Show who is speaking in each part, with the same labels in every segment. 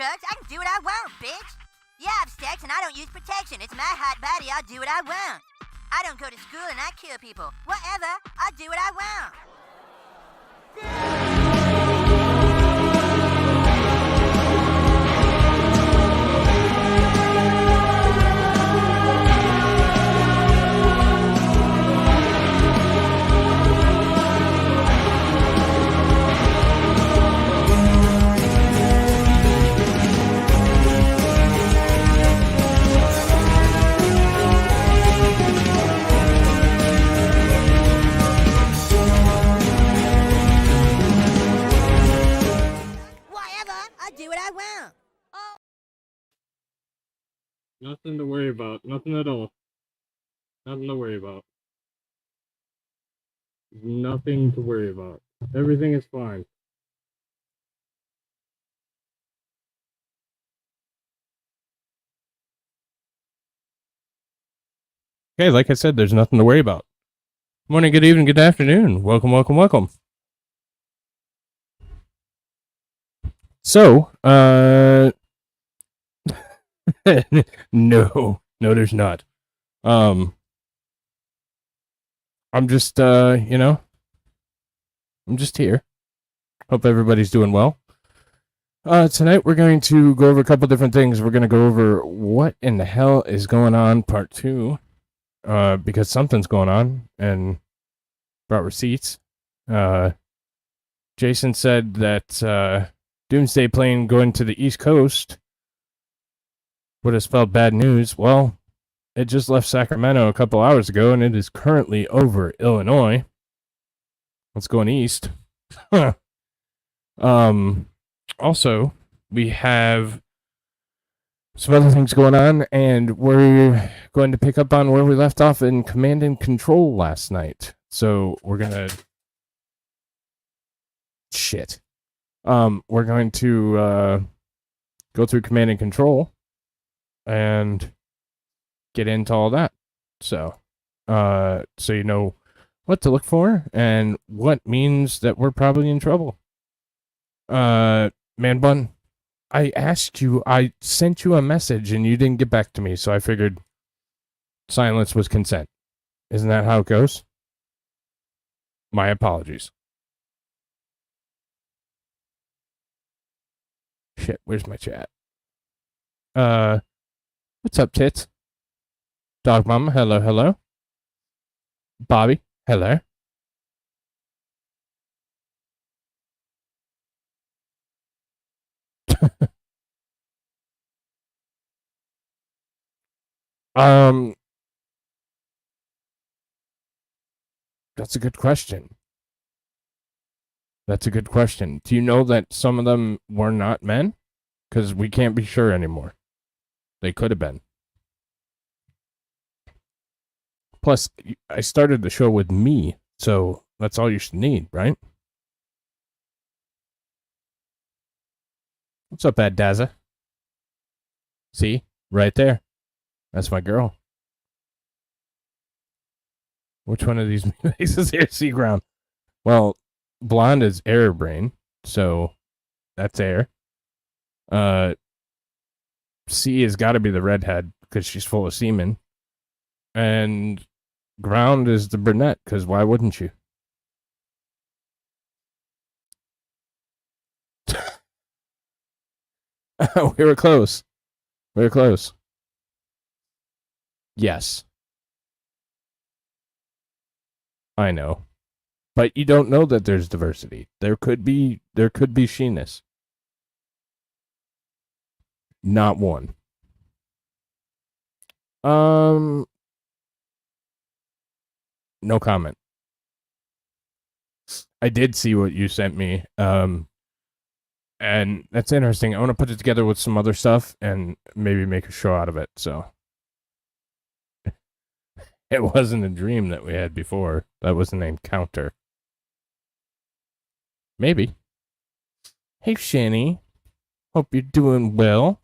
Speaker 1: drugs, I can do what I want, bitch. Yeah, I have sex and I don't use protection. It's my hot body, I'll do what I want. I don't go to school and I kill people. Whatever, I'll do what I want. Do what I want. Oh.
Speaker 2: Nothing to worry about. Nothing at all. Nothing to worry about. Nothing to worry about. Everything is fine. Okay, like I said, there's nothing to worry about. Morning, good evening, good afternoon. Welcome, welcome, welcome. So, no, there's not. I'm just, I'm just here. Hope everybody's doing well. Tonight we're going to go over a couple different things. We're going to go over what in the hell is going on, part 2, because something's going on, and brought receipts. Jason said that, Doomsday plane going to the East Coast would have spelled bad news. Well, it just left Sacramento a couple hours ago, and it is currently over Illinois. It's going east. Also, we have some other things going on, and we're going to pick up on where we left off in Command and Control last night. So we're gonna we're going to go through Command and Control and get into all that. So you know what to look for and what means that we're probably in trouble. Man bun, I asked you, I sent you a message and you didn't get back to me, so I figured silence was consent. Isn't that how it goes? My apologies. Shit, where's my chat? What's up, tits? Dog mama, hello, hello. Bobby, hello. That's a good question. That's a good question. Do you know that some of them were not men? Because we can't be sure anymore. They could have been. Plus, I started the show with me, so that's all you should need, right? What's up, Bad Dazza? See? Right there. That's my girl. Which one of these faces here? See ground. Well, blonde is air brain, so that's air. C has got to be the redhead because she's full of semen. And ground is the brunette because why wouldn't you? We were close. We were close. Yes. I know. But you don't know that there's diversity. There could be she-ness. Not one. No comment. I did see what you sent me. And that's interesting. I want to put it together with some other stuff and maybe make a show out of it. So it wasn't a dream that we had before. That was an encounter. Maybe. Hey, Shanny. Hope you're doing well.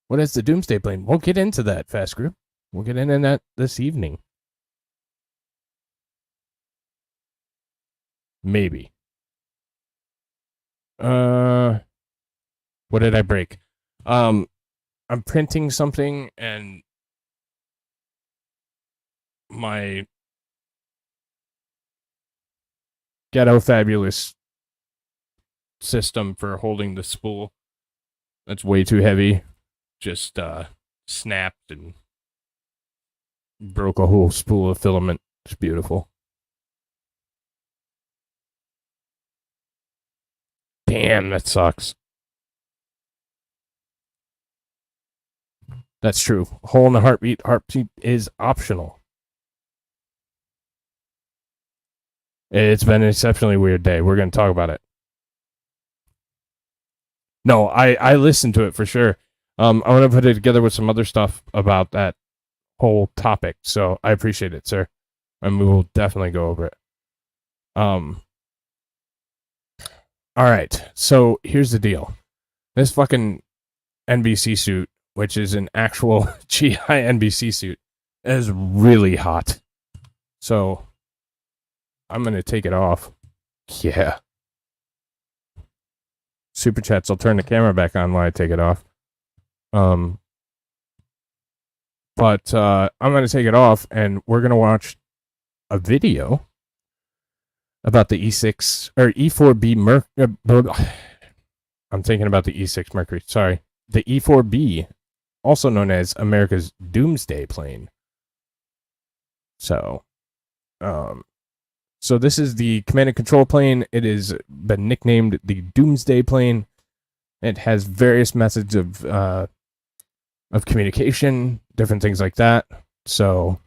Speaker 2: What is the Doomsday plane? We'll get into that, Fast Group. We'll get into that this evening. Maybe. What did I break? I'm printing something and my Ghetto Fabulous system for holding the spool that's way too heavy just snapped and broke a whole spool of filament. It's beautiful. Damn, that sucks. That's true. Hole in the heartbeat. Heartbeat is optional. It's been an exceptionally weird day. We're going to talk about it. No, I listened to it for sure. I want to put it together with some other stuff about that whole topic. So I appreciate it, sir. And we will definitely go over it. All right. So here's the deal. This fucking NBC suit, which is an actual GI NBC suit, is really hot. So I'm going to take it off. Yeah. Super chats, I'll turn the camera back on while I take it off. But I'm going to take it off, and we're going to watch a video about the E6 or E4B Mercury. I'm thinking about the E6 Mercury. Sorry, the E4B, also known as America's Doomsday Plane. So this is the command and control plane. It has been nicknamed the Doomsday Plane. It has various methods of communication, different things like that. So,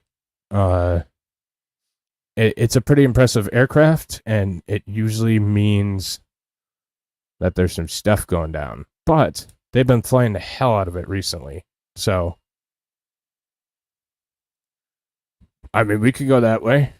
Speaker 2: it's a pretty impressive aircraft, and it usually means that there's some stuff going down. But they've been flying the hell out of it recently. So, I mean, we could go that way.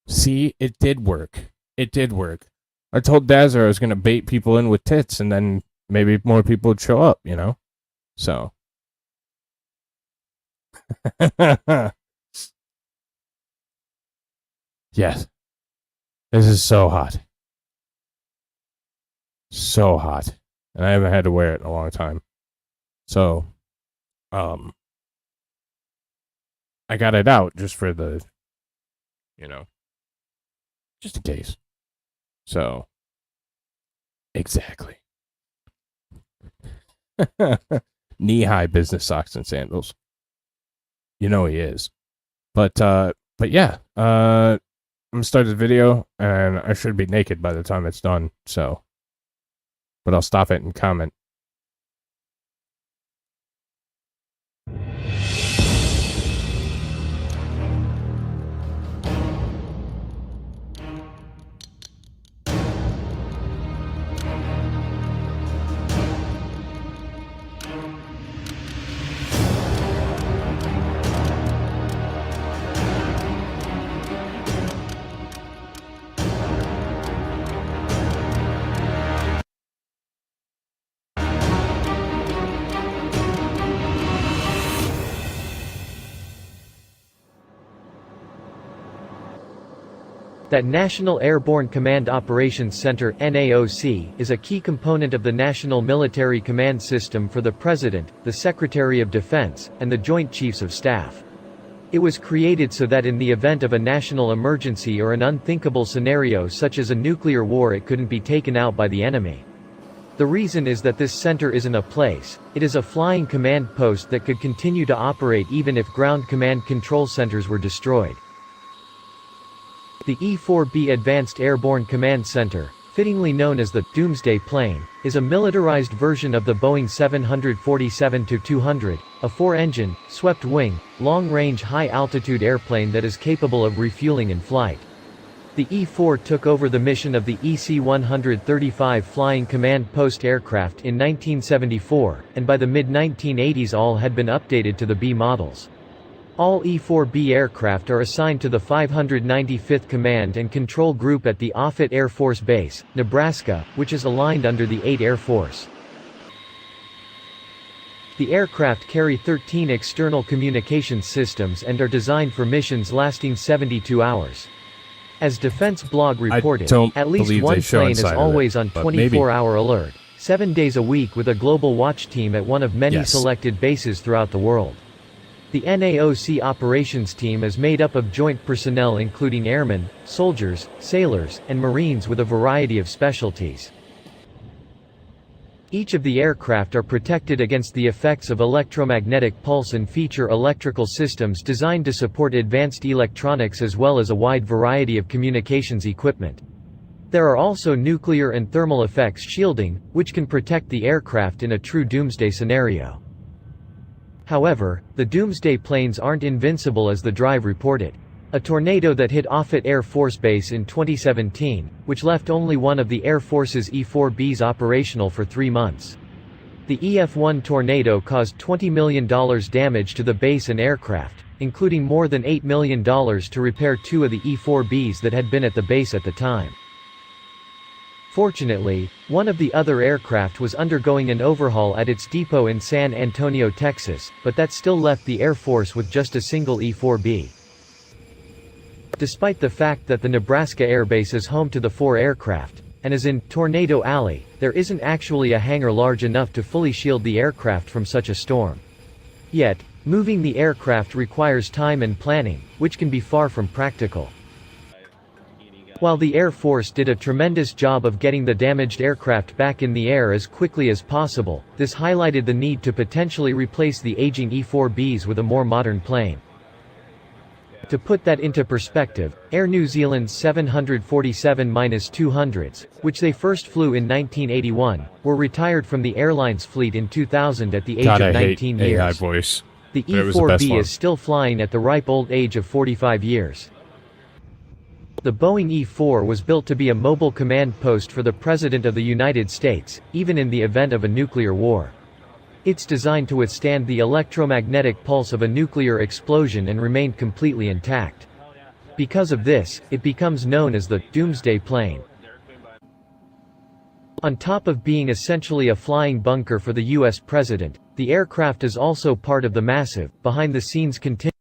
Speaker 2: See, it did work. It did work. I told Dazzer I was going to bait people in with tits, and then maybe more people would show up, you know? So. Yes. This is so hot. So hot. And I haven't had to wear it in a long time. So, I got it out just for the, just in case. So, exactly. Knee-high business socks and sandals. You know he is. But yeah. I'm going to start the video, and I should be naked by the time it's done, so. But I'll stop it and comment.
Speaker 3: That National Airborne Command Operations Center (NAOC) is a key component of the National Military Command System for the President, the Secretary of Defense, and the Joint Chiefs of Staff. It was created so that in the event of a national emergency or an unthinkable scenario such as a nuclear war, it couldn't be taken out by the enemy. The reason is that this center isn't a place, it is a flying command post that could continue to operate even if ground command control centers were destroyed. The E-4B Advanced Airborne Command Center, fittingly known as the Doomsday Plane, is a militarized version of the Boeing 747-200, a four-engine, swept-wing, long-range high-altitude airplane that is capable of refueling in flight. The E-4 took over the mission of the EC-135 Flying Command Post aircraft in 1974, and by the mid-1980s all had been updated to the B models. All E-4B aircraft are assigned to the 595th Command and Control Group at the Offutt Air Force Base, Nebraska, which is aligned under the 8th Air Force. The aircraft carry 13 external communications systems and are designed for missions lasting 72 hours. As Defense Blog reported, at least one plane is always on 24-hour alert, 7 days a week with a global watch team at one of many selected bases throughout the world. The NAOC operations team is made up of joint personnel including airmen, soldiers, sailors, and Marines with a variety of specialties. Each of the aircraft are protected against the effects of electromagnetic pulse and feature electrical systems designed to support advanced electronics as well as a wide variety of communications equipment. There are also nuclear and thermal effects shielding, which can protect the aircraft in a true doomsday scenario. However, the doomsday planes aren't invincible as the Drive reported. A tornado that hit Offutt Air Force Base in 2017, which left only one of the Air Force's E-4Bs operational for 3 months. The EF-1 tornado caused $20 million damage to the base and aircraft, including more than $8 million to repair 2 of the E-4Bs that had been at the base at the time. Fortunately, one of the other aircraft was undergoing an overhaul at its depot in San Antonio, Texas, but that still left the Air Force with just a single E-4B. Despite the fact that the Nebraska Air Base is home to the 4 aircraft, and is in Tornado Alley, there isn't actually a hangar large enough to fully shield the aircraft from such a storm. Yet, moving the aircraft requires time and planning, which can be far from practical. While the Air Force did a tremendous job of getting the damaged aircraft back in the air as quickly as possible, this highlighted the need to potentially replace the aging E-4Bs with a more modern plane. To put that into perspective, Air New Zealand's 747-200s, which they first flew in 1981, were retired from the airline's fleet in 2000 at the age of 19 years.
Speaker 2: AI voice.
Speaker 3: The E-4B is still flying at the ripe old age of 45 years. The Boeing E-4 was built to be a mobile command post for the President of the United States, even in the event of a nuclear war. It's designed to withstand the electromagnetic pulse of a nuclear explosion and remain completely intact. Because of this, it becomes known as the Doomsday Plane. On top of being essentially a flying bunker for the U.S. President, the aircraft is also part of the massive, behind-the-scenes contingency.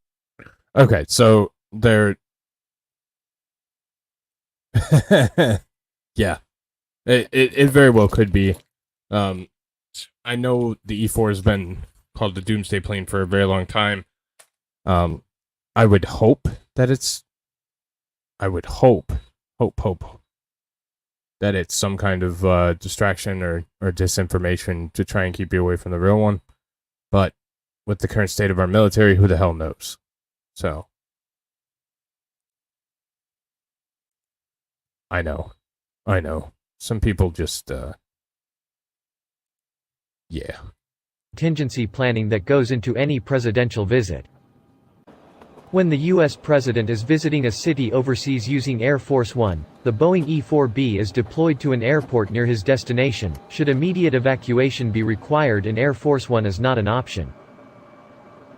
Speaker 2: Okay, so they're... yeah. It very well could be. I know the E-4 has been called the Doomsday Plane for a very long time. I would hope that it's... I would hope that it's some kind of distraction or disinformation to try and keep you away from the real one. But with the current state of our military, who the hell knows? So... I know. Some people just, yeah.
Speaker 3: Contingency planning that goes into any presidential visit. When the U.S. President is visiting a city overseas using Air Force One, the Boeing E-4B is deployed to an airport near his destination, should immediate evacuation be required and Air Force One is not an option.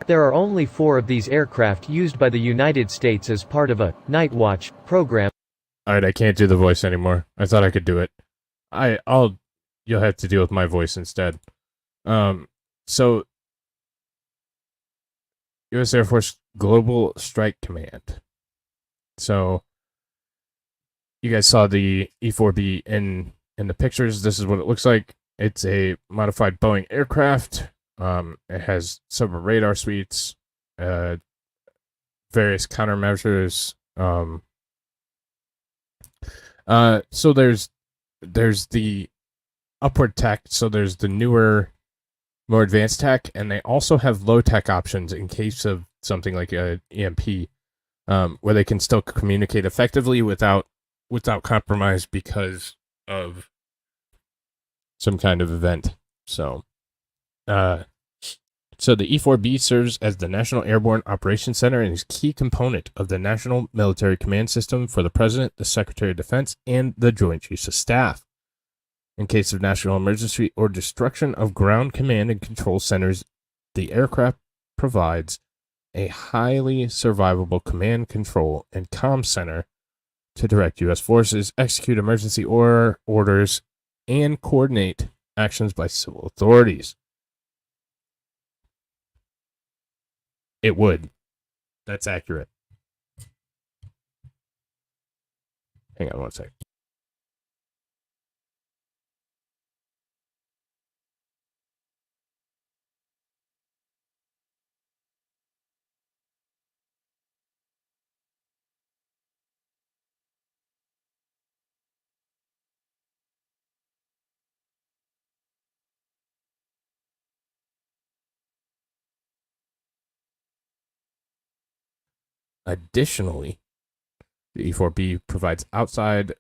Speaker 3: There are only 4 of these aircraft used by the United States as part of a Night Watch program.
Speaker 2: Alright, I can't do the voice anymore. I thought I could do it. You'll have to deal with my voice instead. So, U.S. Air Force Global Strike Command. So, you guys saw the E-4B in the pictures. This is what it looks like. It's a modified Boeing aircraft. It has several radar suites, various countermeasures. So there's the upward tech, so there's the newer, more advanced tech, and they also have low tech options in case of something like a EMP, where they can still communicate effectively without compromise because of some kind of event. So the E-4B serves as the National Airborne Operations Center and is a key component of the National Military Command System for the President, the Secretary of Defense, and the Joint Chiefs of Staff. In case of national emergency or destruction of ground command and control centers, the aircraft provides a highly survivable command, control, and comm center to direct U.S. forces, execute emergency orders, and coordinate actions by civil authorities. It would. That's accurate. Hang on one sec. Additionally, the E-4B provides outside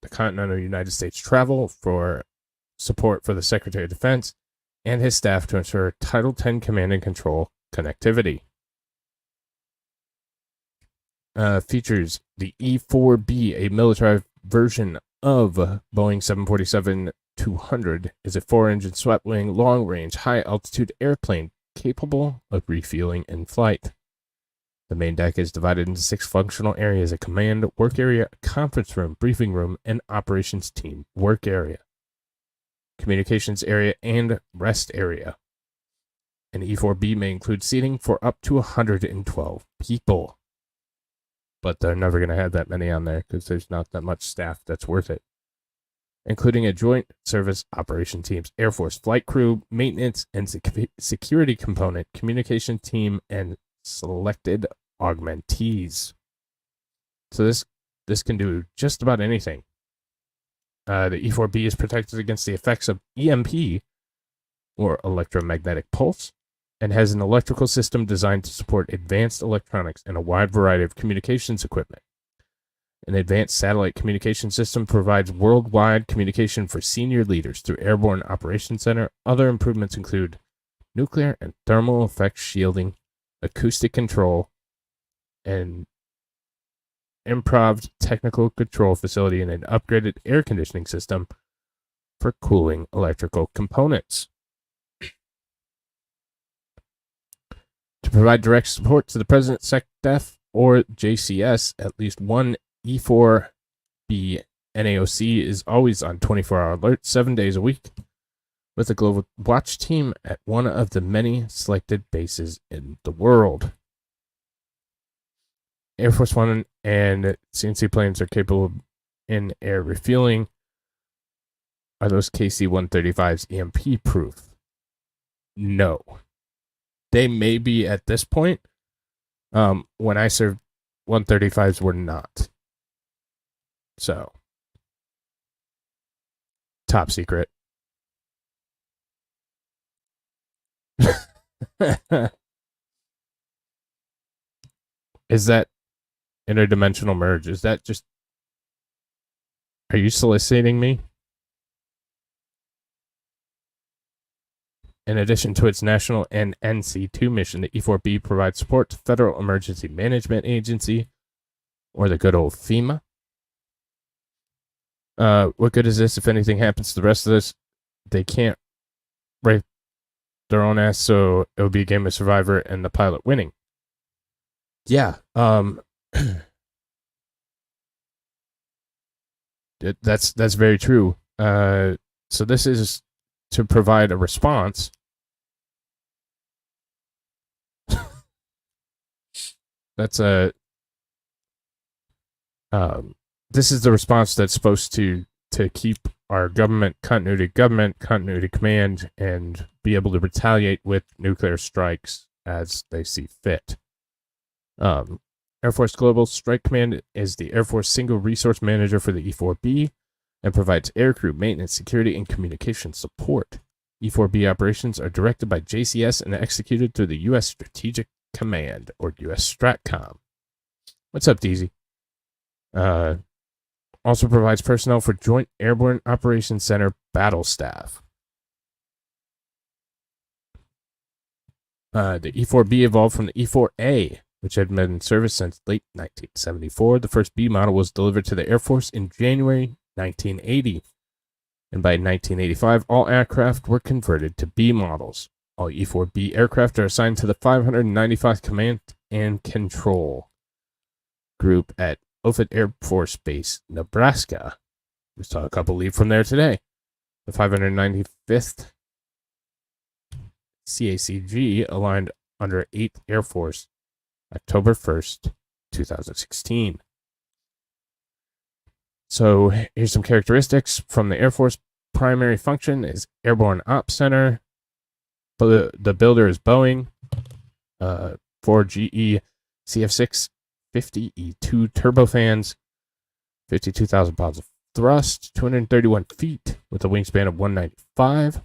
Speaker 2: the continental United States travel for support for the Secretary of Defense and his staff to ensure Title X command and control connectivity. Features the E-4B, a militarized version of Boeing 747-200, is a 4-engine swept-wing, long-range, high-altitude airplane capable of refueling in flight. The main deck is divided into 6 functional areas: a command work area, conference room, briefing room, and operations team work area, communications area, and rest area. An E-4B may include seating for up to 112 people. But they're never going to have that many on there because there's not that much staff that's worth it. Including a joint service operation teams, Air Force flight crew, maintenance and security component, communication team, and selected augmentees. So this can do just about anything. The E-4B is protected against the effects of EMP, or electromagnetic pulse, and has an electrical system designed to support advanced electronics and a wide variety of communications equipment. An advanced satellite communication system provides worldwide communication for senior leaders through Airborne Operations Center. Other improvements include nuclear and thermal effect shielding, acoustic control, and improved technical control facility, and an upgraded air conditioning system for cooling electrical components. To provide direct support to the President, SecDef, or JCS, at least one E-4B NAOC is always on 24-hour alert, 7 days a week, with a global watch team at one of the many selected bases in the world. Air Force One and CNC planes are capable of in-air refueling. Are those KC-135s EMP proof? No. They may be at this point. When I served, 135s were not. So, top secret. Is that interdimensional merge? Is that just... Are you soliciting me? In addition to its national and NC2 mission, the E-4B provides support to Federal Emergency Management Agency, or the good old FEMA. What good is this if anything happens to the rest of this? They can't rape their own ass, so it would be a game of Survivor and the pilot winning. Yeah, that's very true. So this is to provide a response. That's a this is the response that's supposed to keep our government continuity command, and be able to retaliate with nuclear strikes as they see fit. Air Force Global Strike Command is the Air Force single resource manager for the E-4B and provides aircrew maintenance, security, and communication support. E-4B operations are directed by JCS and executed through the U.S. Strategic Command, or U.S. STRATCOM. What's up, DZ? Also provides personnel for Joint Airborne Operations Center battle staff. The E-4B evolved from the E-4A, which had been in service since late 1974. The first B model was delivered to the Air Force in January 1980. And by 1985, all aircraft were converted to B models. All E-4B aircraft are assigned to the 595th Command and Control Group at Offutt Air Force Base, Nebraska. We saw a couple leave from there today. The 595th CACG aligned under 8th Air Force, October 1st, 2016. So here's some characteristics from the Air Force. Primary function is Airborne Ops Center. The builder is Boeing. 4 GE CF6 50E2 turbofans, 52,000 pounds of thrust, 231 feet with a wingspan of 195,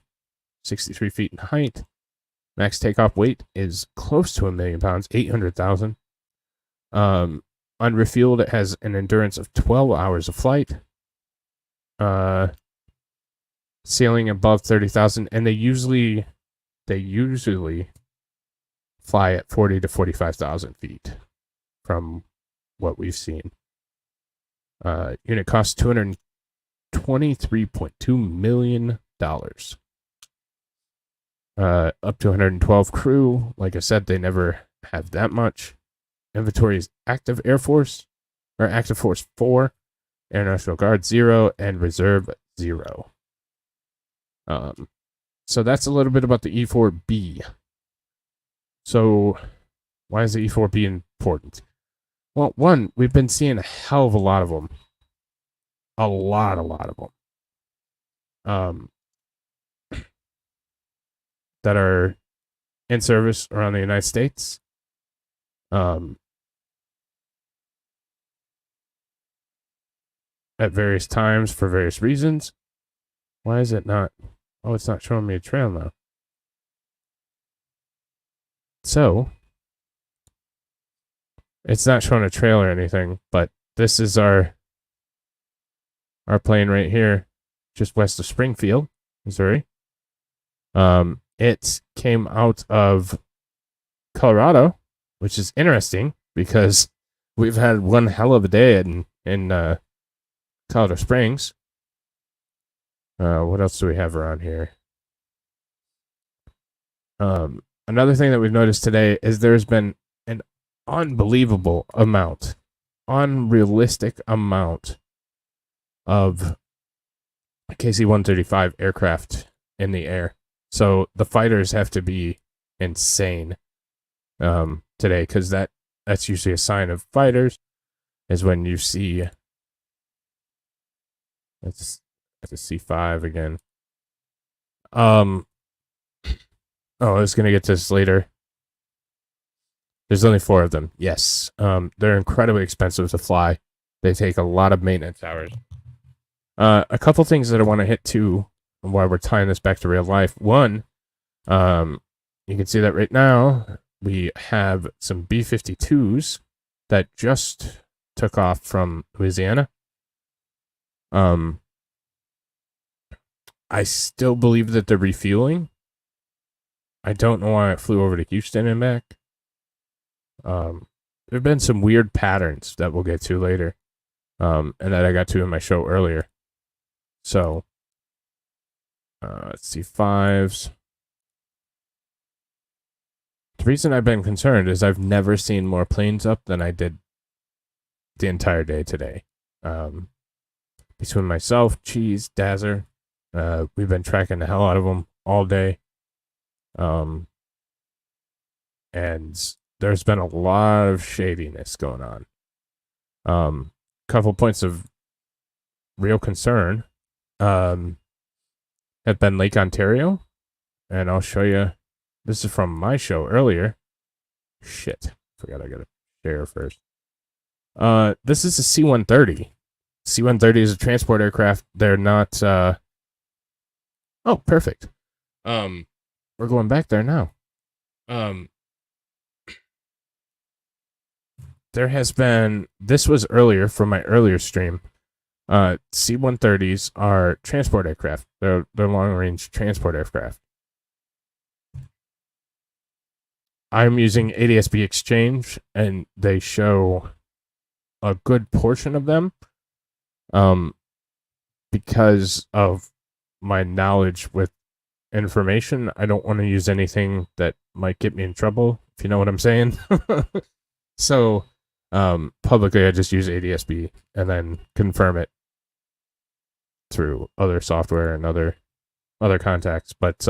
Speaker 2: 63 feet in height. Max takeoff weight is close to 1 million pounds, 800,000. Unrefueled, it has an endurance of 12 hours of flight. Sailing above 30,000, and they usually fly at 40 to 45,000 feet from what we've seen. Unit costs $223.2 million. Up to 112 crew. Like I said, they never have that much. Inventory is active Air Force, or active Force 4, Air National Guard 0, and Reserve 0. So that's a little bit about the E4B. So why is the E4B important? Well, one, we've been seeing a hell of a lot of them. A lot of them. That are in service around the United States. At various times for various reasons. Why is it not? Oh, it's not showing me a trail now. So, it's not showing a trail or anything, but this is our plane right here, just west of Springfield, Missouri. It came out of Colorado, which is interesting because we've had one hell of a day in Colorado Springs. What else do we have around here? Another thing that we've noticed today is there's been an unrealistic amount of KC-135 aircraft in the air. So the fighters have to be insane today, because that's usually a sign of fighters, is when you see, that's a C5 again. Oh, I was going to get to this later. There's only 4 of them. Yes. They're incredibly expensive to fly. They take a lot of maintenance hours. A couple things that I want to hit too, while we're tying this back to real life. One, you can see that right now we have some B-52s that just took off from Louisiana. I still believe that they're refueling. I don't know why it flew over to Houston and back. There have been some weird patterns that we'll get to later, and that I got to in my show earlier. So, let's see, 5s. The reason I've been concerned is I've never seen more planes up than I did the entire day today. Between myself, Cheese, Dazzer, we've been tracking the hell out of them all day. And there's been a lot of shadiness going on. Couple points of real concern have been Lake Ontario, and I'll show you. This is from my show earlier. Shit, forgot I gotta share first. This is a C-130. C-130 is a transport aircraft. They're not. Oh, perfect. We're going back there now. There has been, this was earlier from my earlier stream. C-130s are transport aircraft. They're long-range transport aircraft. I'm using ADS-B Exchange, and they show a good portion of them. Because of my knowledge with information, I don't want to use anything that might get me in trouble, if you know what I'm saying. So, publicly, I just use ADS-B and then confirm it through other software and other contacts. But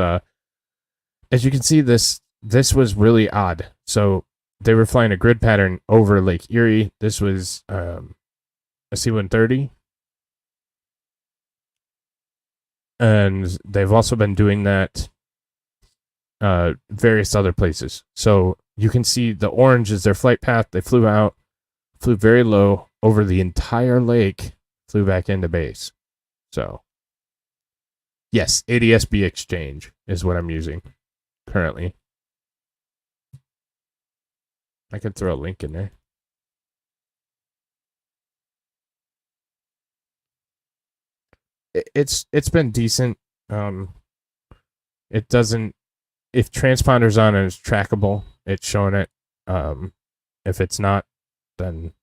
Speaker 2: as you can see, this this was really odd. So they were flying a grid pattern over Lake Erie. This was a C-130. And they've also been doing that various other places. So you can see the orange is their flight path. They flew out, flew very low over the entire lake, flew back into base. So, yes, ADS-B exchange is what I'm using currently. I could throw a link in there. It's been decent. It doesn't, if transponder's on and it's trackable, it's showing it. If it's not, then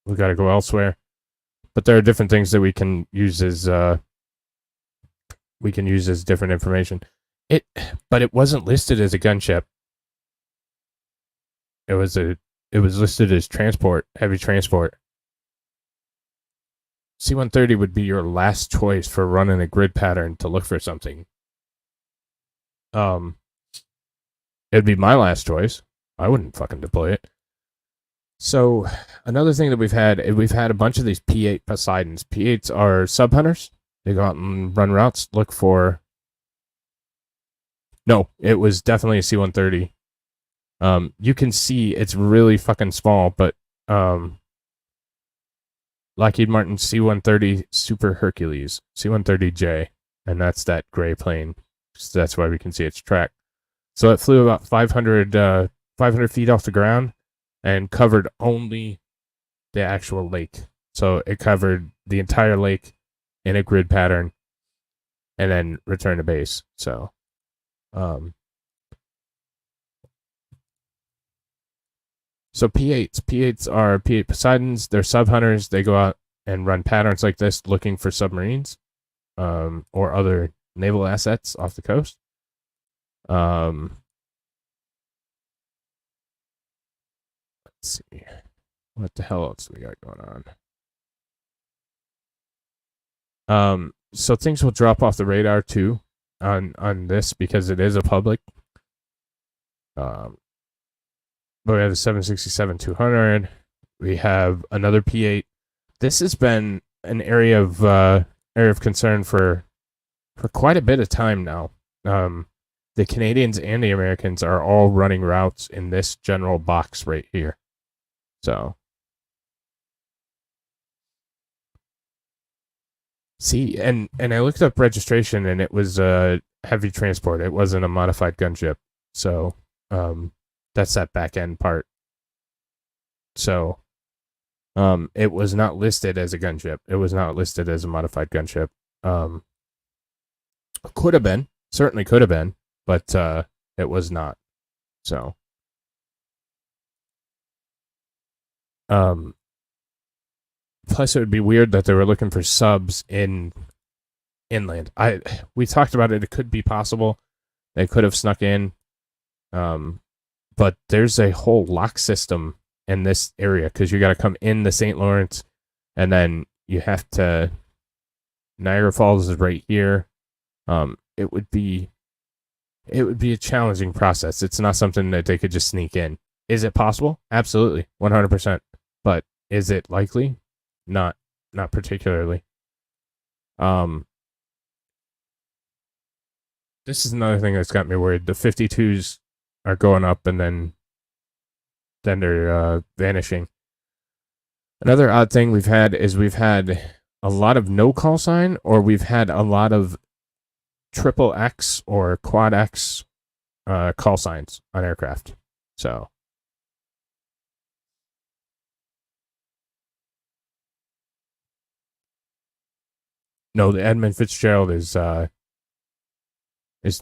Speaker 2: we got to go elsewhere. But there are different things that we can use as different information. But it wasn't listed as a gunship. It was listed as transport, heavy transport. C-130 would be your last choice for running a grid pattern to look for something. It'd be my last choice. I wouldn't fucking deploy it. So another thing that we've had a bunch of these P8 Poseidons. P8s are sub hunters. They go out and run routes, look for. No, it was definitely a C-130. You can see it's really fucking small, but Lockheed Martin C-130 Super Hercules, C-130J, and that's that gray plane. So that's why we can see its track. So it flew about 500 feet off the ground and covered only the actual lake. So it covered the entire lake in a grid pattern and then returned to base. So, P8s are P8 Poseidons. They're sub hunters. They go out and run patterns like this, looking for submarines, or other naval assets off the coast. Let's see, what the hell else we got going on? So things will drop off the radar too on this because it is a public. But we have the 767-200. We have another P8. This has been an area of concern for quite a bit of time now. The Canadians and the Americans are all running routes in this general box right here. So, see, and I looked up registration, and it was a heavy transport. It wasn't a modified gunship. So, that's that back end part. So, it was not listed as a gunship. It was not listed as a modified gunship. Could have been, certainly could have been, but it was not. So, plus it would be weird that they were looking for subs in inland. We talked about it. It could be possible they could have snuck in. But there's a whole lock system in this area because you got to come in the St. Lawrence, and then you have to. Niagara Falls is right here. It would be a challenging process. It's not something that they could just sneak in. Is it possible? Absolutely, 100%. But is it likely? Not particularly. This is another thing that's got me worried. The 52s are going up and then they're vanishing. Another odd thing we've had a lot of no call sign, or we've had a lot of triple X or quad X call signs on aircraft. So, no, the Edmund Fitzgerald is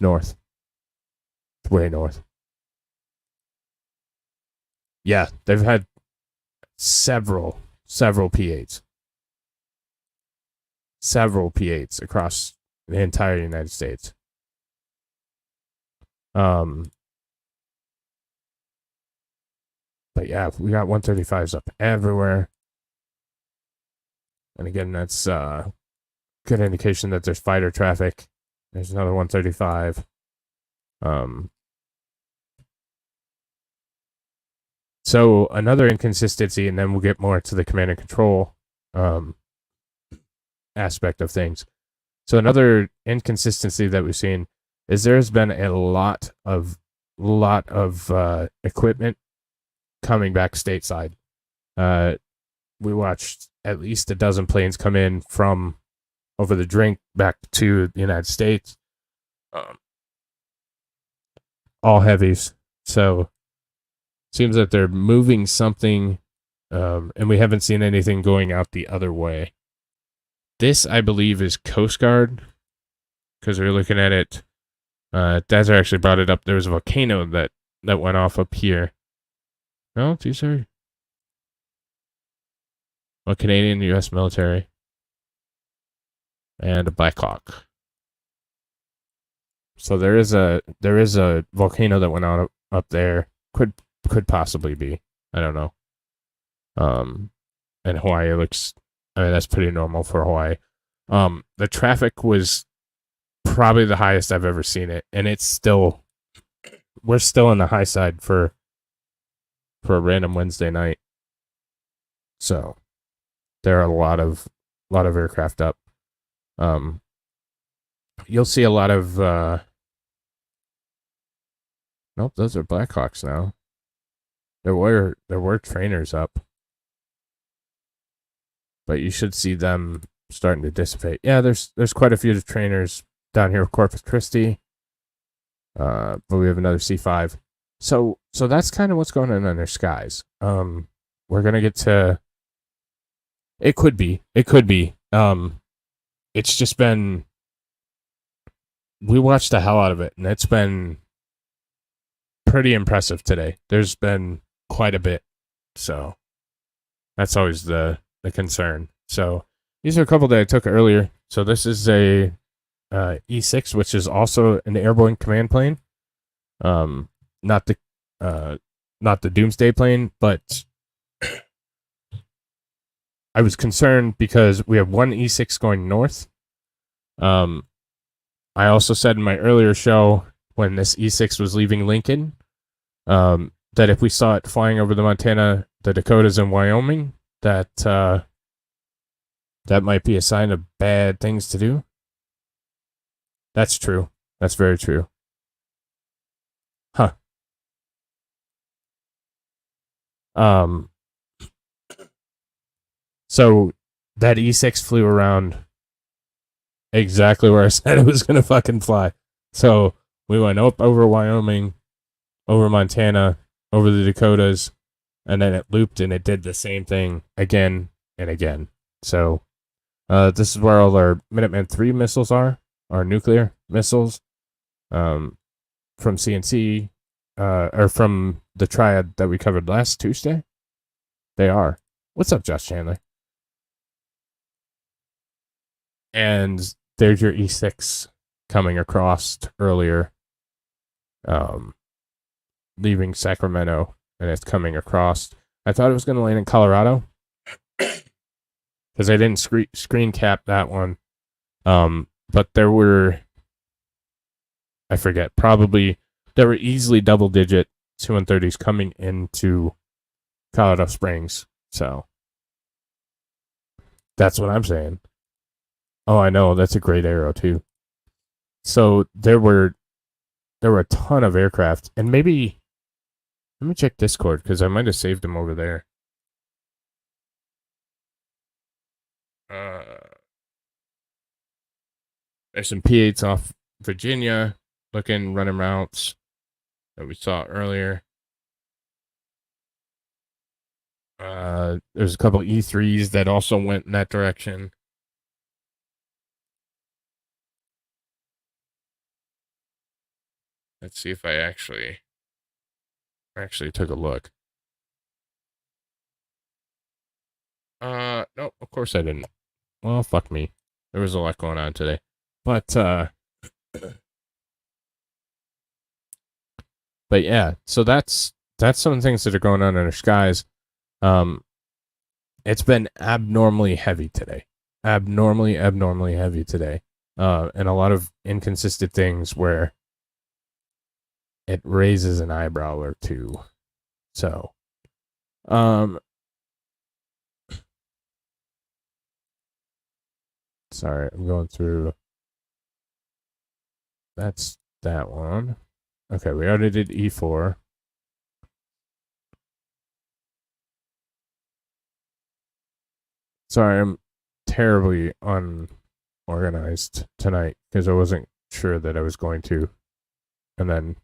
Speaker 2: north. It's way north. Yeah, they've had several P8s. Several P8s across the entire United States. But yeah, we got 135s up everywhere. And again, that's good indication that there's fighter traffic. There's another 135. So another inconsistency, and then we'll get more to the command and control aspect of things. So another inconsistency that we've seen is there's been a lot of equipment coming back stateside. We watched at least a dozen planes come in from over the drink back to the United States. All heavies. So seems that they're moving something, and we haven't seen anything going out the other way. This, I believe, is Coast Guard, because we were looking at it. Dazer actually brought it up. There was a volcano that went off up here. No, these are Canadian, U.S. military, and a Black Hawk. So there is a volcano that went on up there. Could possibly be. I don't know. And Hawaii looks. I mean, that's pretty normal for Hawaii. The traffic was probably the highest I've ever seen it, and we're still on the high side for a random Wednesday night. So there are a lot of aircraft up. You'll see a lot of nope, those are Blackhawks now. There were trainers up, but you should see them starting to dissipate. Yeah, there's quite a few trainers down here with Corpus Christi. But we have another C5. So that's kind of what's going on in their skies. We're gonna get to. It could be. It's just been. We watched the hell out of it, and it's been pretty impressive today. There's been quite a bit, so that's always the concern. So these are a couple that I took earlier. So this is a E6, which is also an airborne command plane. Not the Doomsday plane, but I was concerned because we have one E6 going north. I also said in my earlier show when this E6 was leaving Lincoln, that if we saw it flying over the Montana, the Dakotas, and Wyoming, that might be a sign of bad things to do. That's true. That's very true. Huh. So that E6 flew around exactly where I said it was going to fucking fly. So we went up over Wyoming, over Montana, over the Dakotas, and then it looped and it did the same thing again and again. So this is where all our Minuteman III missiles are, our nuclear missiles, from CNC, or from the Triad that we covered last Tuesday. They are. What's up, Josh Chandler? And there's your E6 coming across earlier, leaving Sacramento, and it's coming across. I thought it was going to land in Colorado because I didn't screen cap that one. But there were, I forget, probably there were easily double-digit C-130s coming into Colorado Springs. So that's what I'm saying. Oh, I know. That's a great arrow, too. So there were a ton of aircraft. And maybe, let me check Discord, because I might have saved them over there. There's some P-8s off Virginia, running routes that we saw earlier. There's a couple E3s that also went in that direction. Let's see if I actually took a look. No, of course I didn't. Well, fuck me. There was a lot going on today. But yeah, so that's some of the things that are going on in our skies. It's been abnormally heavy today. Abnormally heavy today. And a lot of inconsistent things where it raises an eyebrow or two. So Sorry, I'm going through. That's that one. Okay, we already did E4. Sorry, I'm terribly unorganized tonight because I wasn't sure that I was going to. And then,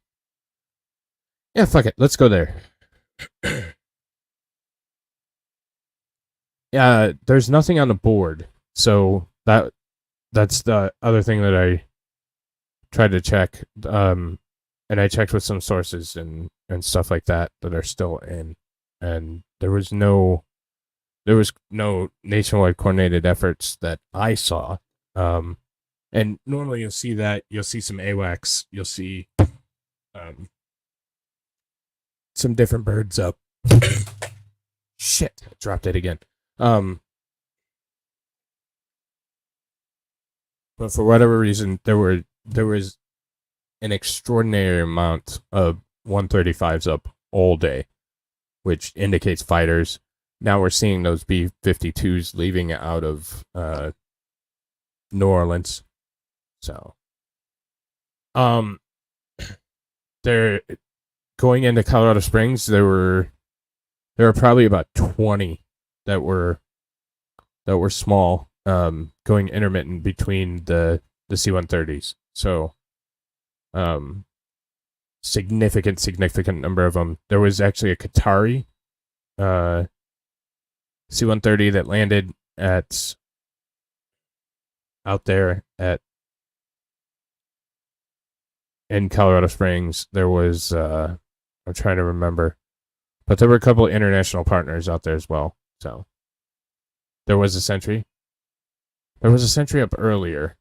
Speaker 2: yeah, fuck it. Let's go there. Yeah, there's nothing on the board. So that's the other thing that I tried to check. And I checked with some sources and stuff like that are still in. And there was no nationwide coordinated efforts that I saw. And normally you'll see some AWACS, you'll see some different birds up. Shit, I dropped it again. But for whatever reason, there was an extraordinary amount of 135s up all day, which indicates fighters. Now we're seeing those B-52s leaving out of New Orleans. So, they're going into Colorado Springs. There were probably about 20 that were small, going intermittent between the C-130s. So, significant number of them. There was actually a Qatari C-130 that landed out there in Colorado Springs. There was I'm trying to remember, but there were a couple of international partners out there as well. So there was a Sentry. There was a Sentry up earlier.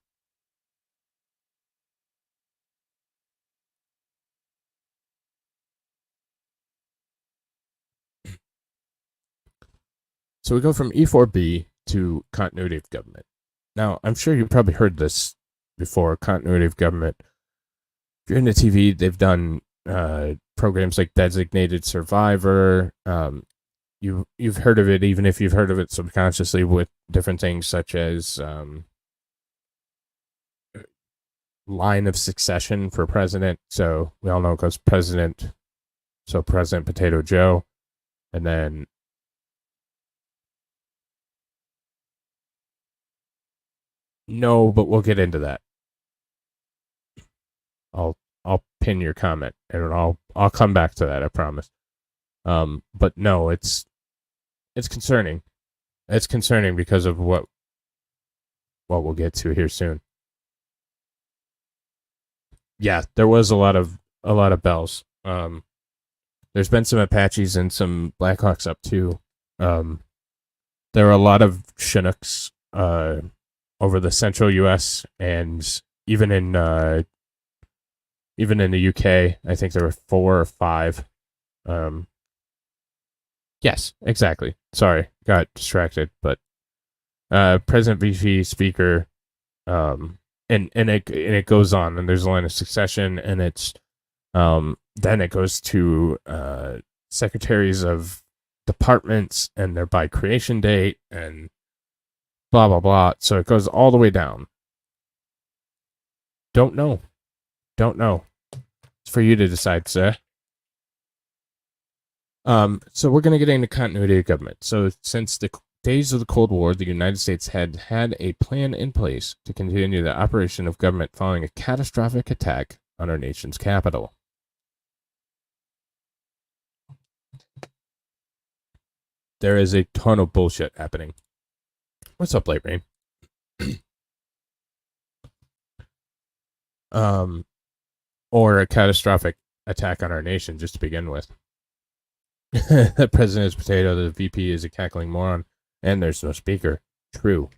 Speaker 2: So we go from E4B to continuity of government. Now, I'm sure you've probably heard this before, continuity of government. If you're into TV, they've done programs like Designated Survivor. You've heard of it, even if you've heard of it subconsciously, with different things such as line of succession for president. So we all know it goes President Potato Joe, and then no, but we'll get into that. I'll pin your comment and I'll come back to that, I promise. But no, it's concerning. It's concerning because of what we'll get to here soon. Yeah, there was a lot of bells. There's been some Apaches and some Blackhawks up too. There are a lot of Chinooks over the central U.S. and even in the UK. I think there were 4 or 5. Yes, exactly. Sorry, got distracted. But President, VP, Speaker, and it goes on, and there's a line of succession, and it's then it goes to secretaries of departments and their by creation date and blah blah blah. So it goes all the way down. Don't know. It's for you to decide, sir. So we're going to get into continuity of government. So since the days of the Cold War, the United States had a plan in place to continue the operation of government following a catastrophic attack on our nation's capital. There is a ton of bullshit happening. What's up, Late Rain? Or a catastrophic attack on our nation, just to begin with. The president is potato, the VP is a cackling moron, and there's no speaker. True.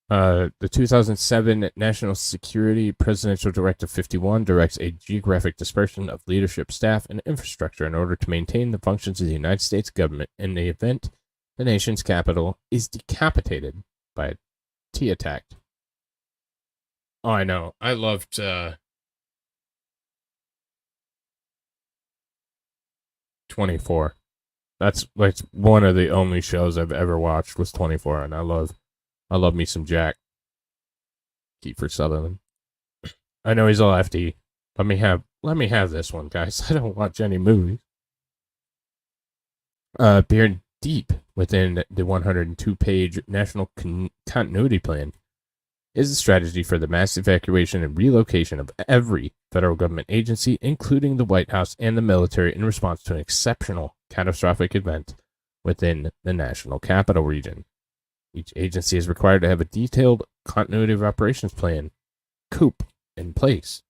Speaker 2: The 2007 National Security Presidential Directive 51 directs a geographic dispersion of leadership, staff, and infrastructure in order to maintain the functions of the United States government in the event the nation's capital is decapitated by a T attack. Oh, I know. I loved 24. That's like one of the only shows I've ever watched was 24, and I love me some Jack. Kiefer Sutherland. I know he's a lefty. Let me have this one, guys. I don't watch any movies. Buried deep within the 102-page National Continuity Plan is a strategy for the mass evacuation and relocation of every federal government agency, including the White House and the military, in response to an exceptional catastrophic event within the national capital region. Each agency is required to have a detailed continuity of operations plan, COOP, in place.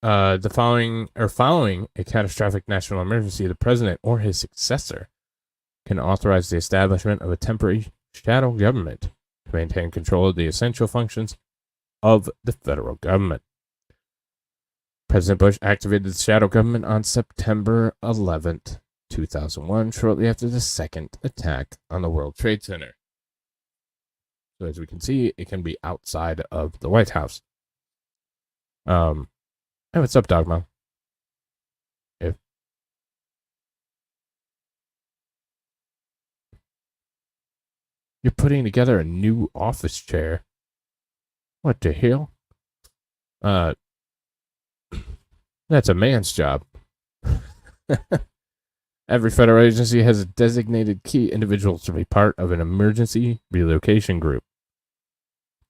Speaker 2: Following a catastrophic national emergency, the president or his successor can authorize the establishment of a temporary shadow government to maintain control of the essential functions of the federal government. President Bush activated the shadow government on September 11th, 2001, shortly after the second attack on the World Trade Center. So as we can see, it can be outside of the White House. Hey, what's up, Dogma? You're putting together a new office chair. What the hell? That's a man's job. Every federal agency has a designated key individual to be part of an emergency relocation group.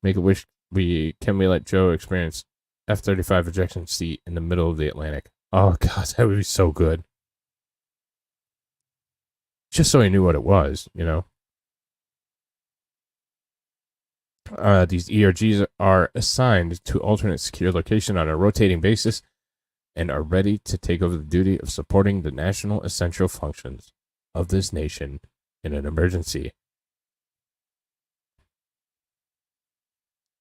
Speaker 2: Make a wish can we let Joe experience F-35 ejection seat in the middle of the Atlantic? Oh god, that would be so good. Just so he knew what it was, you know. These ERGs are assigned to alternate secure location on a rotating basis and are ready to take over the duty of supporting the national essential functions of this nation in an emergency.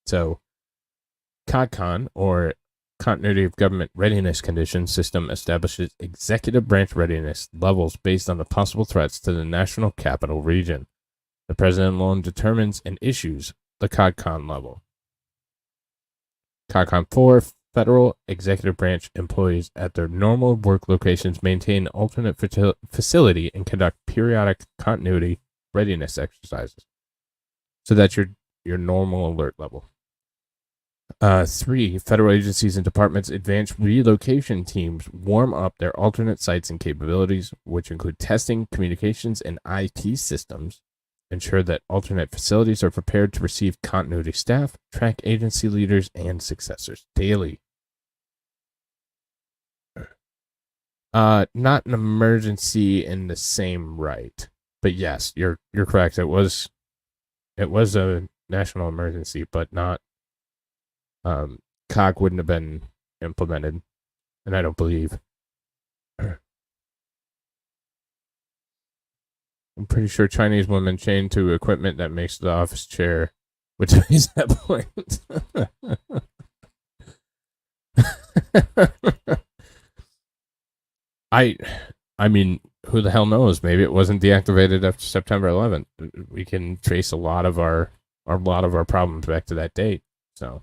Speaker 2: So, COGCON, or Continuity of Government Readiness Condition System, establishes executive branch readiness levels based on the possible threats to the national capital region. The president alone determines and issues the COGCON level. COGCON 4, federal executive branch employees at their normal work locations maintain alternate facility and conduct periodic continuity readiness exercises. So that's your normal alert level. 3, federal agencies and departments' advanced relocation teams warm up their alternate sites and capabilities, which include testing, communications, and IT systems. Ensure that alternate facilities are prepared to receive continuity staff, track agency leaders, and successors daily. Not an emergency in the same right, but yes, you're correct. It was a national emergency, but not. COG wouldn't have been implemented, and I don't believe. I'm pretty sure Chinese women chained to equipment that makes the office chair, which is that point. I mean, who the hell knows? Maybe it wasn't deactivated after September 11th. We can trace a lot of our problems back to that date. So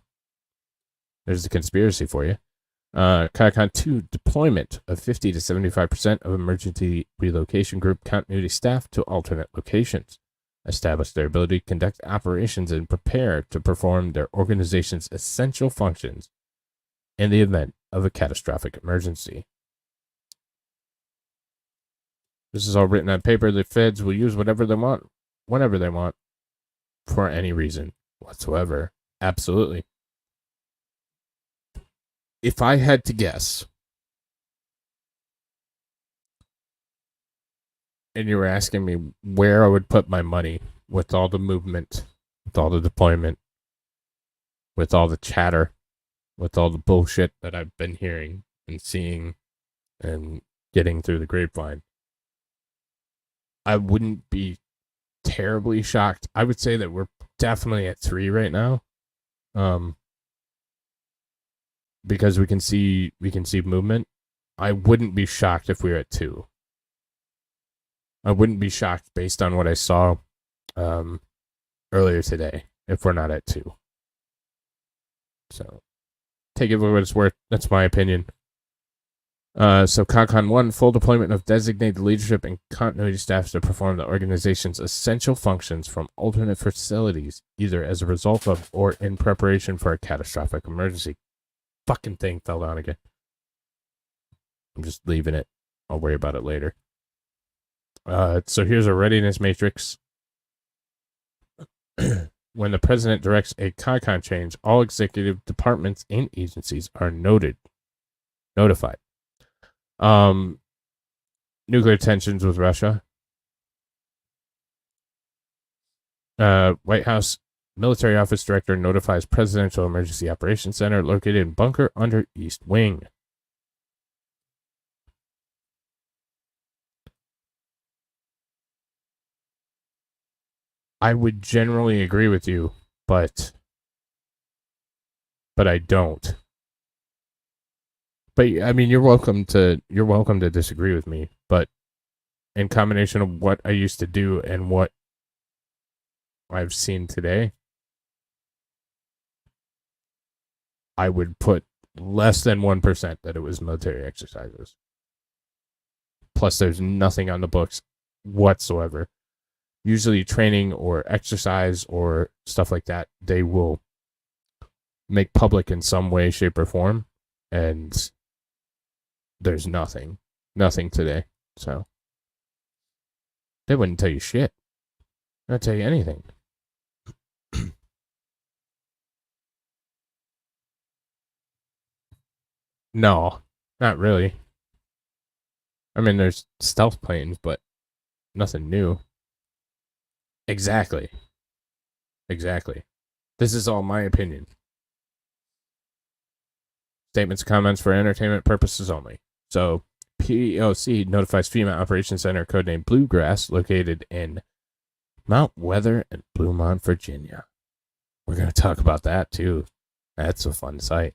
Speaker 2: there's the conspiracy for you. COGCON 2, deployment of 50 to 75% of emergency relocation group continuity staff to alternate locations. Establish their ability to conduct operations and prepare to perform their organization's essential functions in the event of a catastrophic emergency. This is all written on paper. The feds will use whatever they want, whenever they want, for any reason whatsoever. Absolutely. If I had to guess, and you were asking me where I would put my money with all the movement, with all the deployment, with all the chatter, with all the bullshit that I've been hearing and seeing and getting through the grapevine, I wouldn't be terribly shocked. I would say that we're definitely at 3 right now. Because we can see movement. I wouldn't be shocked if we were at 2. I wouldn't be shocked based on what I saw earlier today if we're not at 2. So take it for what it's worth. That's my opinion. So CONCON 1, full deployment of designated leadership and continuity staff to perform the organization's essential functions from alternate facilities, either as a result of or in preparation for a catastrophic emergency. Fucking thing fell down again. I'm just leaving it. I'll worry about it later. So here's a readiness matrix. When the president directs a CONCON change, all executive departments and agencies are notified. Nuclear tensions with Russia. White House Military Office Director notifies Presidential Emergency Operations Center located in bunker under East Wing. I would generally agree with you, but I don't. But I mean, you're welcome to disagree with me, but in combination of what I used to do and what I've seen today, I would put less than 1% that it was military exercises. Plus, there's nothing on the books whatsoever. Usually training or exercise or stuff like that, they will make public in some way, shape, or form, and there's nothing today. So they wouldn't tell you shit. They'll tell you anything. No, not really. I mean, there's stealth planes, but nothing new. Exactly. This is all my opinion. Statements and comments for entertainment purposes only. So, POC notifies FEMA Operations Center, codenamed Bluegrass, located in Mount Weather and Bluemont, Virginia. We're going to talk about that, too. That's a fun site.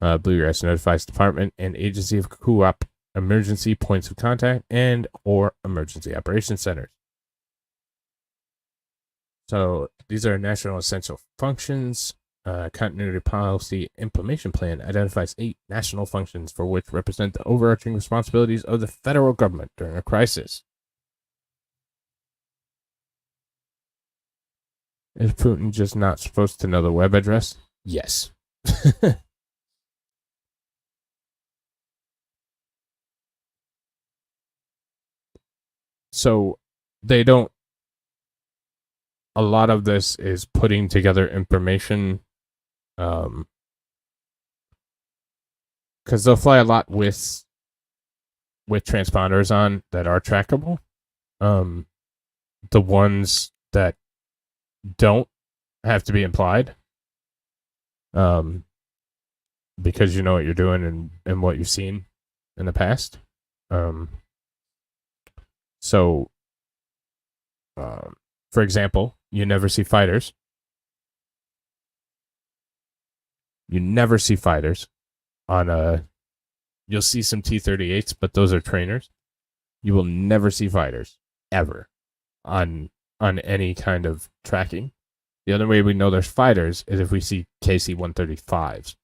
Speaker 2: Bluegrass notifies department and agency of co-op emergency points of contact and or emergency operations centers. So, these are national essential functions. Continuity Policy Implementation Plan identifies 8 national functions for which represent the overarching responsibilities of the federal government during a crisis. Is Putin just not supposed to know the web address? Yes. So, they don't. A lot of this is putting together information. Because they'll fly a lot with transponders on that are trackable. The ones that don't have to be implied. Because you know what you're doing and what you've seen in the past. So, for example, you never see fighters. You never see fighters on a. You'll see some T-38s, but those are trainers. You will never see fighters ever on any kind of tracking. The other way we know there's fighters is if we see KC-135s.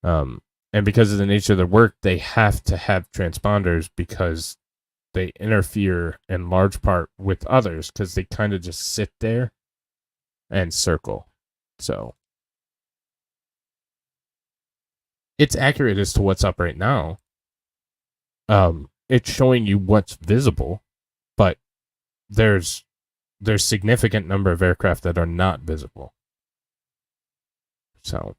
Speaker 2: And because of the nature of their work, they have to have transponders because they interfere in large part with others because they kind of just sit there and circle. So it's accurate as to what's up right now. It's showing you what's visible, but there's significant number of aircraft that are not visible. So,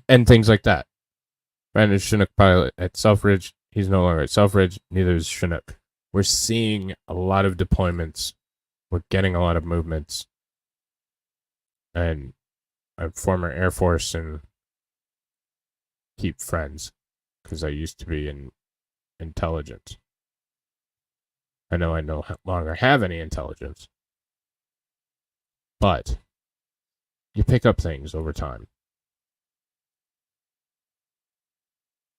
Speaker 2: and things like that. Brandon Chinook pilot at Selfridge. He's no longer at Selfridge. Neither is Chinook. We're seeing a lot of deployments. We're getting a lot of movements. And I'm former Air Force and keep friends because I used to be in intelligence. I know I no longer have any intelligence. But you pick up things over time.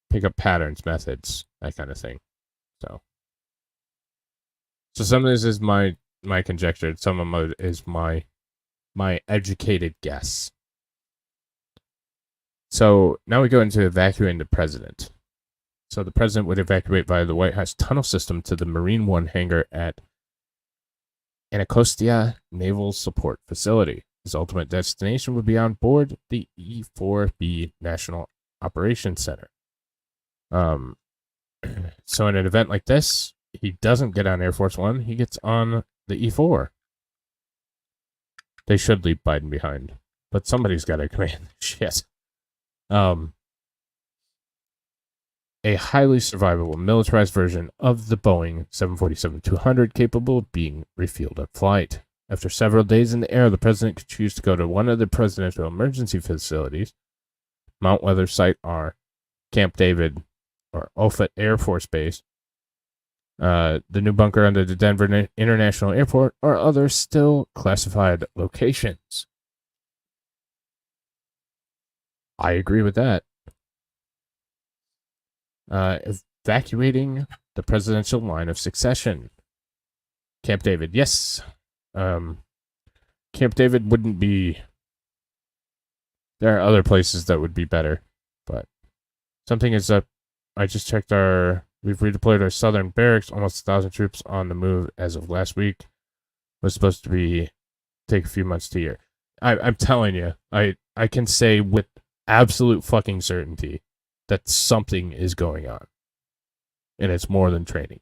Speaker 2: Pick up patterns, methods, that kind of thing. So some of this is my conjecture. Some of it is my educated guess. So now we go into evacuating the president. So the president would evacuate via the White House tunnel system to the Marine One hangar at Anacostia Naval Support Facility. His ultimate destination would be on board the E-4B National Operations Center. So in an event like this, he doesn't get on Air Force One, he gets on the E-4. They should leave Biden behind, but somebody's got to command shit. A highly survivable militarized version of the Boeing 747-200 capable of being refueled at flight. After several days in the air, the president could choose to go to one of the presidential emergency facilities, Mount Weather Site R, Camp David, or Offutt Air Force Base, the new bunker under the Denver International Airport, or other still classified locations. I agree with that. Evacuating the presidential line of succession. Camp David, yes. Camp David wouldn't be... There are other places that would be better, but something is up. I just checked we've redeployed our southern barracks, almost 1,000 troops on the move as of last week. Was supposed to take a few months to a year. I'm telling you, I can say with absolute fucking certainty that something is going on. And it's more than training.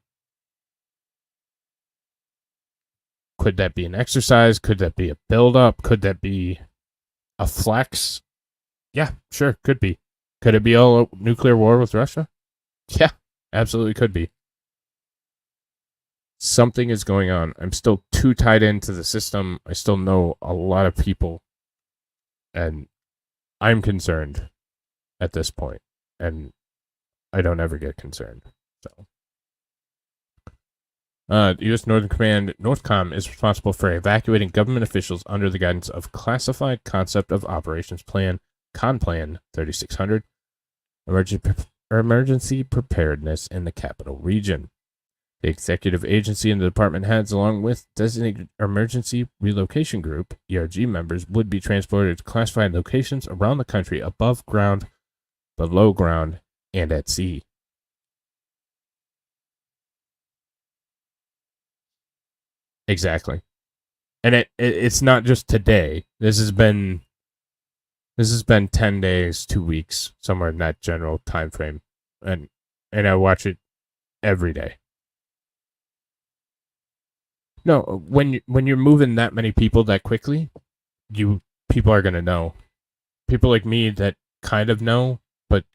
Speaker 2: Could that be an exercise? Could that be a build-up? Could that be a flex? Yeah, sure, could be. Could it be all nuclear war with Russia? Yeah, absolutely could be. Something is going on. I'm still too tied into the system. I still know a lot of people. And I'm concerned at this point. And I don't ever get concerned. So, the U.S. Northern Command, NORTHCOM, is responsible for evacuating government officials under the guidance of Classified Concept of Operations Plan, CONPLAN 3600, emergency preparedness in the capital region. The executive agency and the department heads, along with designated emergency relocation group, ERG members, would be transported to classified locations around the country above ground, below ground, and at sea. Exactly. And it's not just today. This has been 10 days, 2 weeks, somewhere in that general time frame. And I watch it every day. No, when you're moving that many people that quickly, people are gonna know. People like me that kind of know, but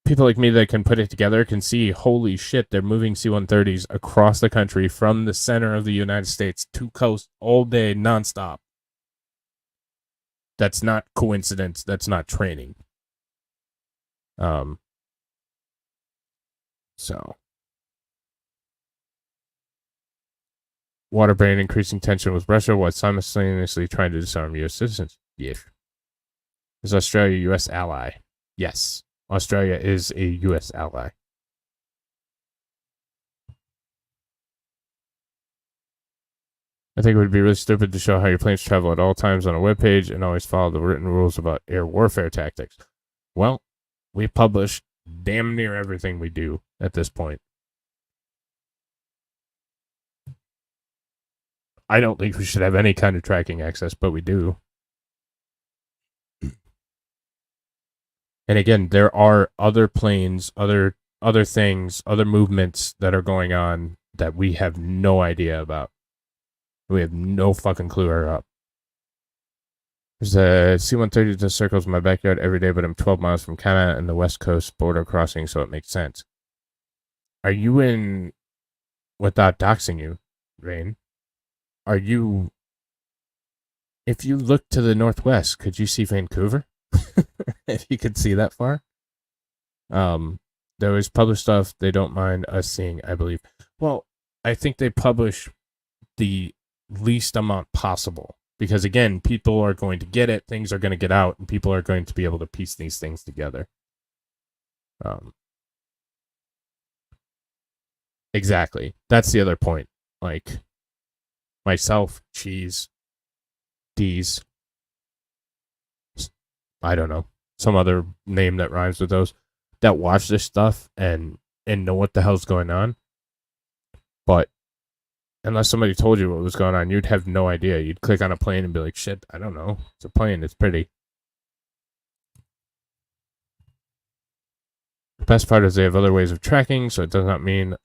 Speaker 2: people like me that can put it together can see, holy shit, they're moving C-130s across the country from the center of the United States to coast all day, nonstop. That's not coincidence. That's not training. So. Waterbrain increasing tension with Russia while simultaneously trying to disarm U.S. citizens. Yes. Is Australia a U.S. ally? Yes. Australia is a U.S. ally. I think it would be really stupid to show how your planes travel at all times on a webpage and always follow the written rules about air warfare tactics. Well, we publish damn near everything we do at this point. I don't think we should have any kind of tracking access, but we do. And again, there are other planes, other things, other movements that are going on that we have no idea about. We have no fucking clue are up. There's a C-130 that circles my backyard every day, but I'm 12 miles from Canada and the West Coast border crossing, so it makes sense. Are you in, without doxing you, Rain? Are you, if you look to the northwest, could you see Vancouver? If you could see that far. There was published stuff they don't mind us seeing, I believe. Well, I think they publish the least amount possible. Because again, people are going to get it, things are going to get out, and people are going to be able to piece these things together. Exactly. That's the other point. Like, myself, Cheese, D's, I don't know, some other name that rhymes with those, that watch this stuff and know what the hell's going on. But unless somebody told you what was going on, you'd have no idea. You'd click on a plane and be like, shit, I don't know. It's a plane. It's pretty. The best part is they have other ways of tracking, so it does not mean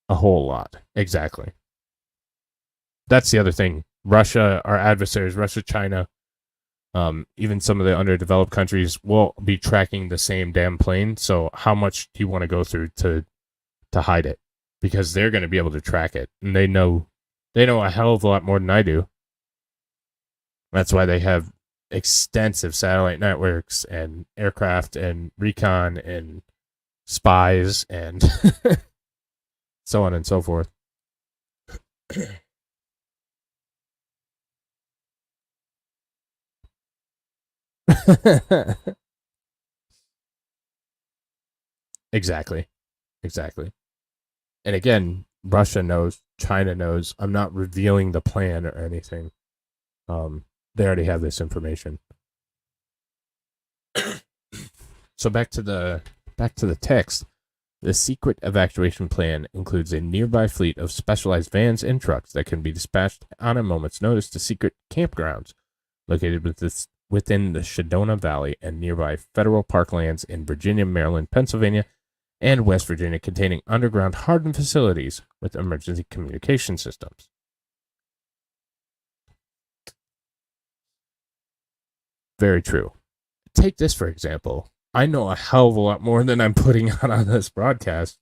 Speaker 2: a whole lot. Exactly. That's the other thing. Russia, our adversaries, Russia, China, even some of the underdeveloped countries will be tracking the same damn plane. So how much do you want to go through to hide it? Because they're going to be able to track it, and they know a hell of a lot more than I do. That's why they have extensive satellite networks and aircraft and recon and spies and so on and so forth. Exactly. And again, Russia knows, China knows. I'm not revealing the plan or anything. They already have this information. So back to the text. The secret evacuation plan includes a nearby fleet of specialized vans and trucks that can be dispatched on a moment's notice to secret campgrounds located within the Shedona Valley and nearby federal parklands in Virginia, Maryland, Pennsylvania, and West Virginia, containing underground hardened facilities with emergency communication systems. Very true. Take this, for example. I know a hell of a lot more than I'm putting out on this broadcast.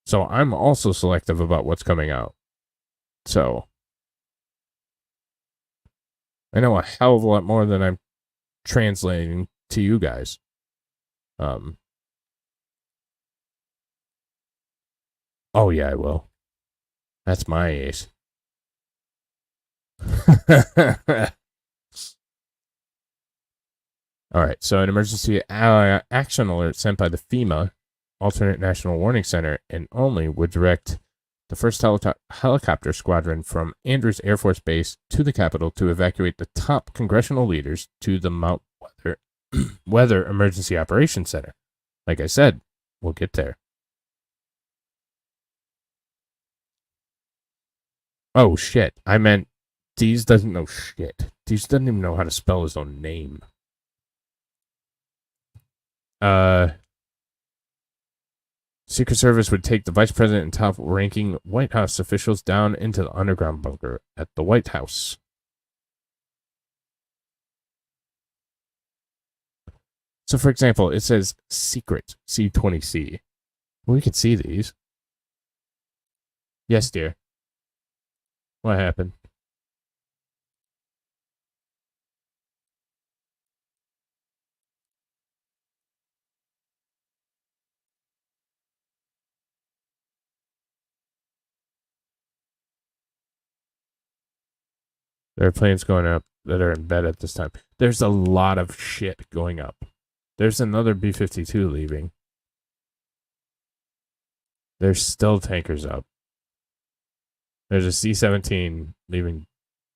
Speaker 2: So I'm also selective about what's coming out. So I know a hell of a lot more than I'm translating to you guys. Oh yeah, I will. That's my ace. Alright, so an emergency action alert sent by the FEMA, Alternate National Warning Center, and only would direct the first helicopter squadron from Andrews Air Force Base to the Capitol to evacuate the top congressional leaders to the Mount Weather Emergency Operations Center. Like I said, we'll get there. Oh shit, I meant Deez doesn't know shit. Deez doesn't even know how to spell his own name. Secret Service would take the Vice President and top-ranking White House officials down into the underground bunker at the White House. So, for example, it says secret C20C. We can see these. Yes, dear. What happened? There are planes going up that are in bed at this time. There's a lot of shit going up. There's another B-52 leaving. There's still tankers up. There's a C-17 leaving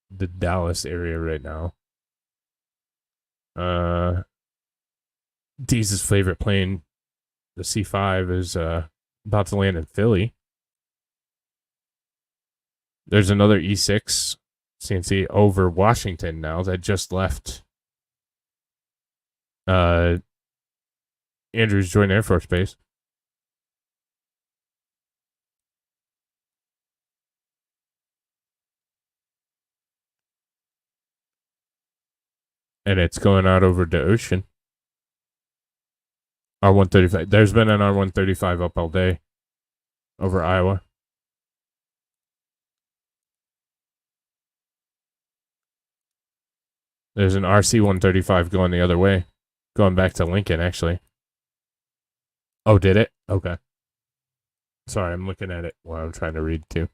Speaker 2: the Dallas area right now. Deez's favorite plane, the C-5, is about to land in Philly. There's another E-6 CNC over Washington now that just left Andrews Joint Air Force Base. And it's going out over the ocean. R-135. There's been an R-135 up all day over Iowa. There's an RC-135 going the other way. Going back to Lincoln, actually. Oh, did it? Okay. Sorry, I'm looking at it while I'm trying to read, too.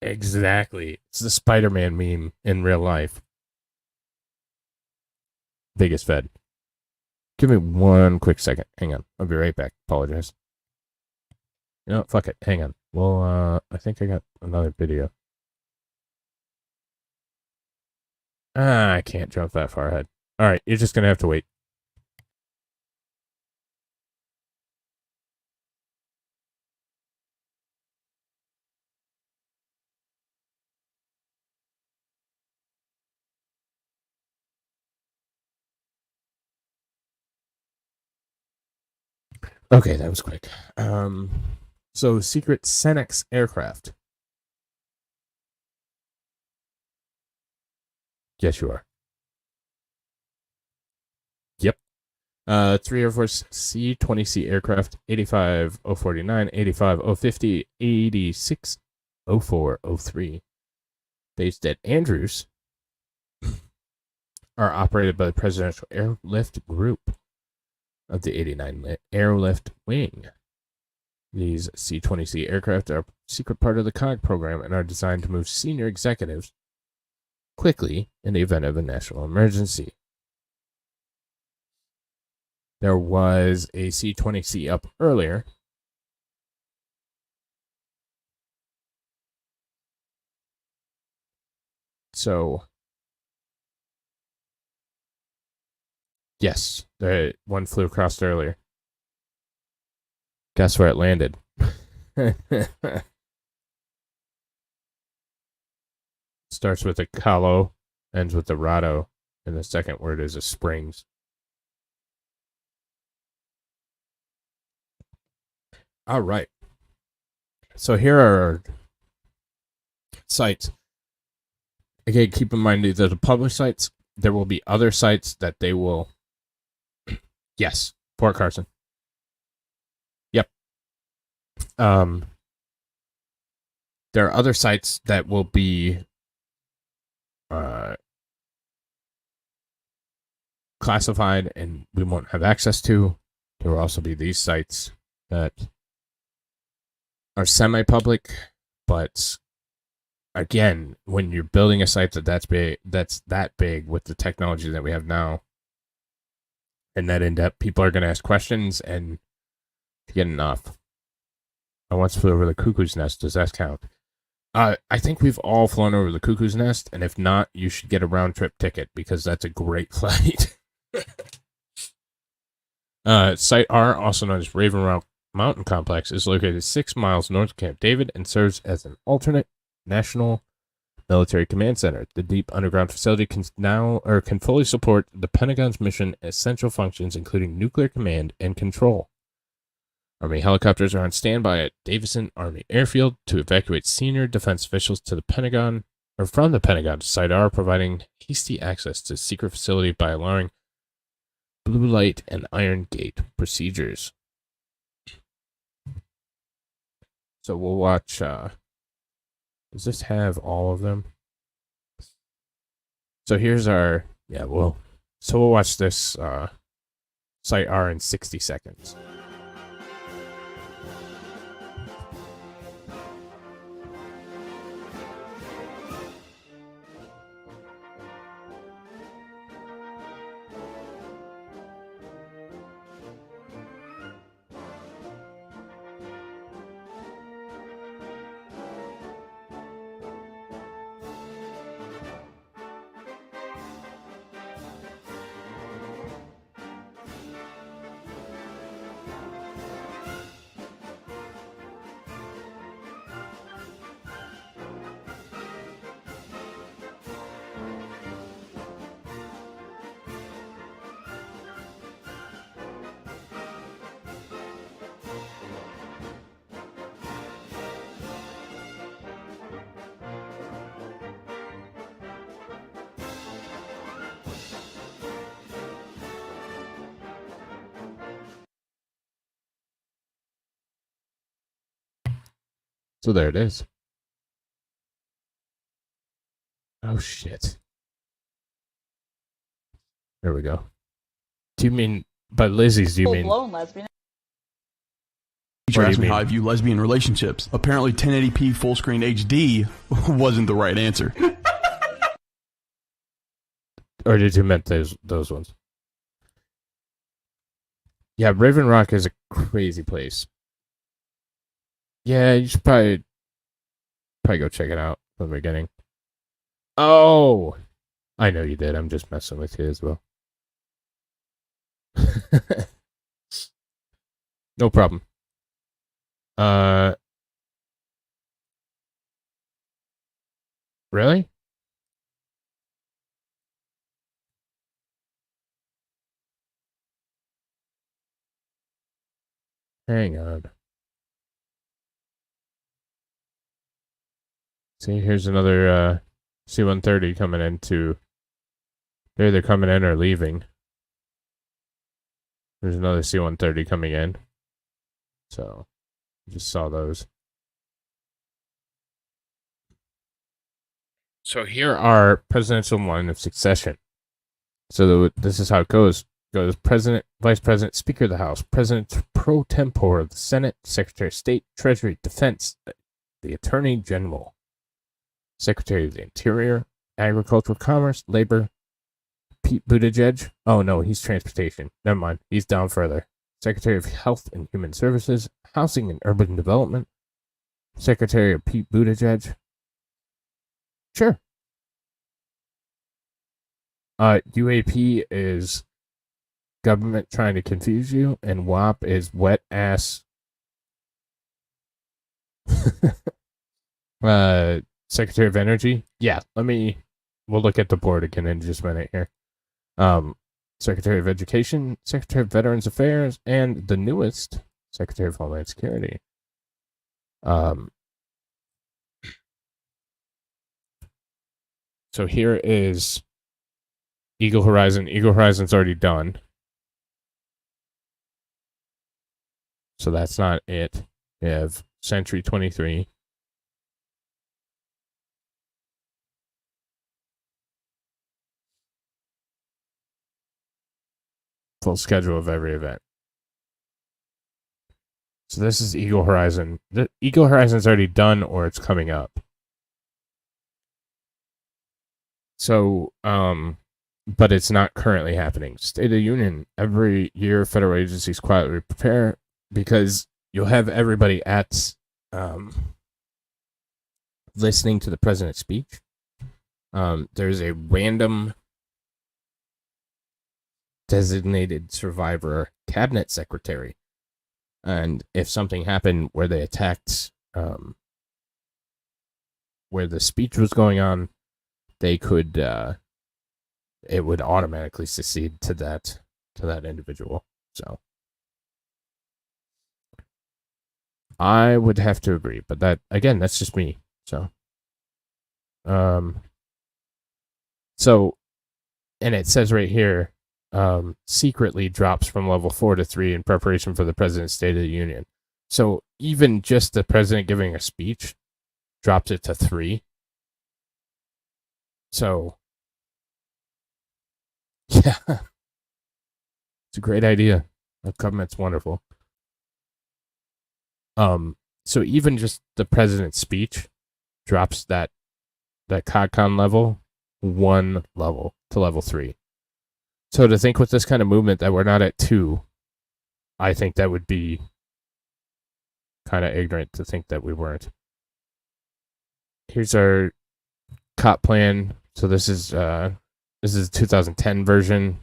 Speaker 2: Exactly. It's the Spider-Man meme in real life. Vegas Fed. Give me one quick second. Hang on. I'll be right back. Apologize. You know what? Fuck it. Hang on. Well, I think I got another video. I can't jump that far ahead. All right, you're just gonna have to wait. Okay, that was quick. So secret Senex aircraft. Yes, you are. Yep. 3 Air Force C-20C aircraft, 85049, 85050, 860403, based at Andrews, are operated by the Presidential Airlift Group of the 89 Airlift Wing. These C-20C aircraft are a secret part of the COG program and are designed to move senior executives quickly in the event of a national emergency. There was a C-20C up earlier. So, yes, the one flew across earlier. Guess where it landed? Starts with a calo, ends with a rado, and the second word is a springs. All right. So here are our sites. Again, keep in mind these are the published sites. There will be other sites that they will. Yes, Fort Carson. Yep. There are other sites that will be classified and we won't have access to. There will also be these sites that are semi-public, but again, when you're building a site that's that big with the technology that we have now, and that in depth, people are going to ask questions, and to get enough. I once flew over the Cuckoo's Nest. Does that count? I think we've all flown over the Cuckoo's Nest, and if not, you should get a round trip ticket because that's a great flight. Site R, also known as Raven Rock Mountain Complex, is located 6 miles north of Camp David and serves as an alternate national military command center. The deep underground facility can fully support the Pentagon's mission essential functions, including nuclear command and control. Army helicopters are on standby at Davison Army Airfield to evacuate senior defense officials to the Pentagon or from the Pentagon to Site R, providing hasty access to the secret facility by allowing blue light and iron gate procedures. So we'll watch. Does this have all of them? So here's our we'll watch this Site R in 60 seconds. So there it is. Oh shit. There we go. Do you mean by Lizzie's? Do you mean
Speaker 4: Full-blown lesbian?
Speaker 5: Teacher
Speaker 2: What do
Speaker 5: asked
Speaker 2: you
Speaker 5: me how
Speaker 2: mean?
Speaker 5: I view lesbian relationships. Apparently 1080p full screen HD wasn't the right answer.
Speaker 2: Or did you meant those ones? Yeah, Raven Rock is a crazy place. Yeah, you should probably go check it out from the beginning. Oh, I know you did. I'm just messing with you as well. No problem. Really? Hang on. See, here's another C-130 coming into. They're either coming in or leaving. There's another C-130 coming in. So, just saw those. So here are presidential line of succession. So this is how it goes. President, Vice President, Speaker of the House, President pro tempore of the Senate, Secretary of State, Treasury, Defense, the Attorney General, Secretary of the Interior, Agricultural, Commerce, Labor, Pete Buttigieg. Oh no, he's transportation. Never mind. He's down further. Secretary of Health and Human Services, Housing and Urban Development, Secretary of Pete Buttigieg. Sure. UAP is government trying to confuse you, and WAP is wet ass. Secretary of Energy. Yeah, we'll look at the board again in just a minute here. Secretary of Education, Secretary of Veterans Affairs, and the newest Secretary of Homeland Security. So here is Eagle Horizon. Eagle Horizon's already done. So that's not it. We have Century 23. Full schedule of every event. So this is Eagle Horizon. The Eagle Horizon's already done or it's coming up. So, but it's not currently happening. State of the Union, every year federal agencies quietly prepare because you'll have everybody at listening to the president's speech. There's a random designated survivor cabinet secretary. And if something happened where they attacked where the speech was going on, they could it would automatically succeed to that individual. So I would have to agree, but that again, that's just me. So and it says right here, secretly drops from level 4 to 3 in preparation for the President's State of the Union. So even just the president giving a speech drops it to 3. So yeah, it's a great idea. The government's wonderful. So even just the president's speech drops that CODCON level 1 level to level 3. So to think with this kind of movement that we're not at 2, I think that would be kind of ignorant to think that we weren't. Here's our COP plan. So this is 2010 version.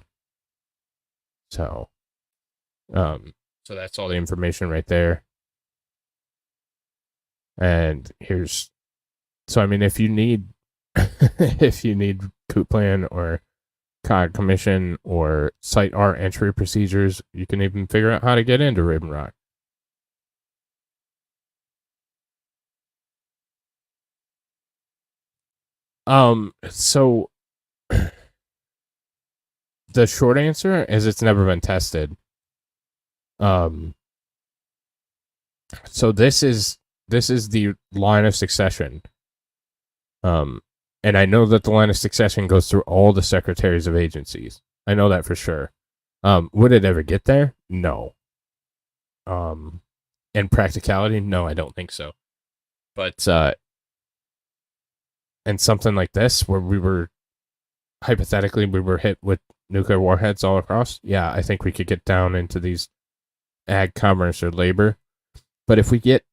Speaker 2: So so that's all the information right there. And here's, so I mean, if you need COOP plan or COD commission or site art entry procedures, you can even figure out how to get into Raven Rock. So the short answer is it's never been tested. So this is the line of succession. And I know that the line of succession goes through all the secretaries of agencies. I know that for sure. Would it ever get there? No. In practicality, no, I don't think so. But and something like this, where we were hit with nuclear warheads all across, yeah, I think we could get down into these ag, commerce, or labor. But if we get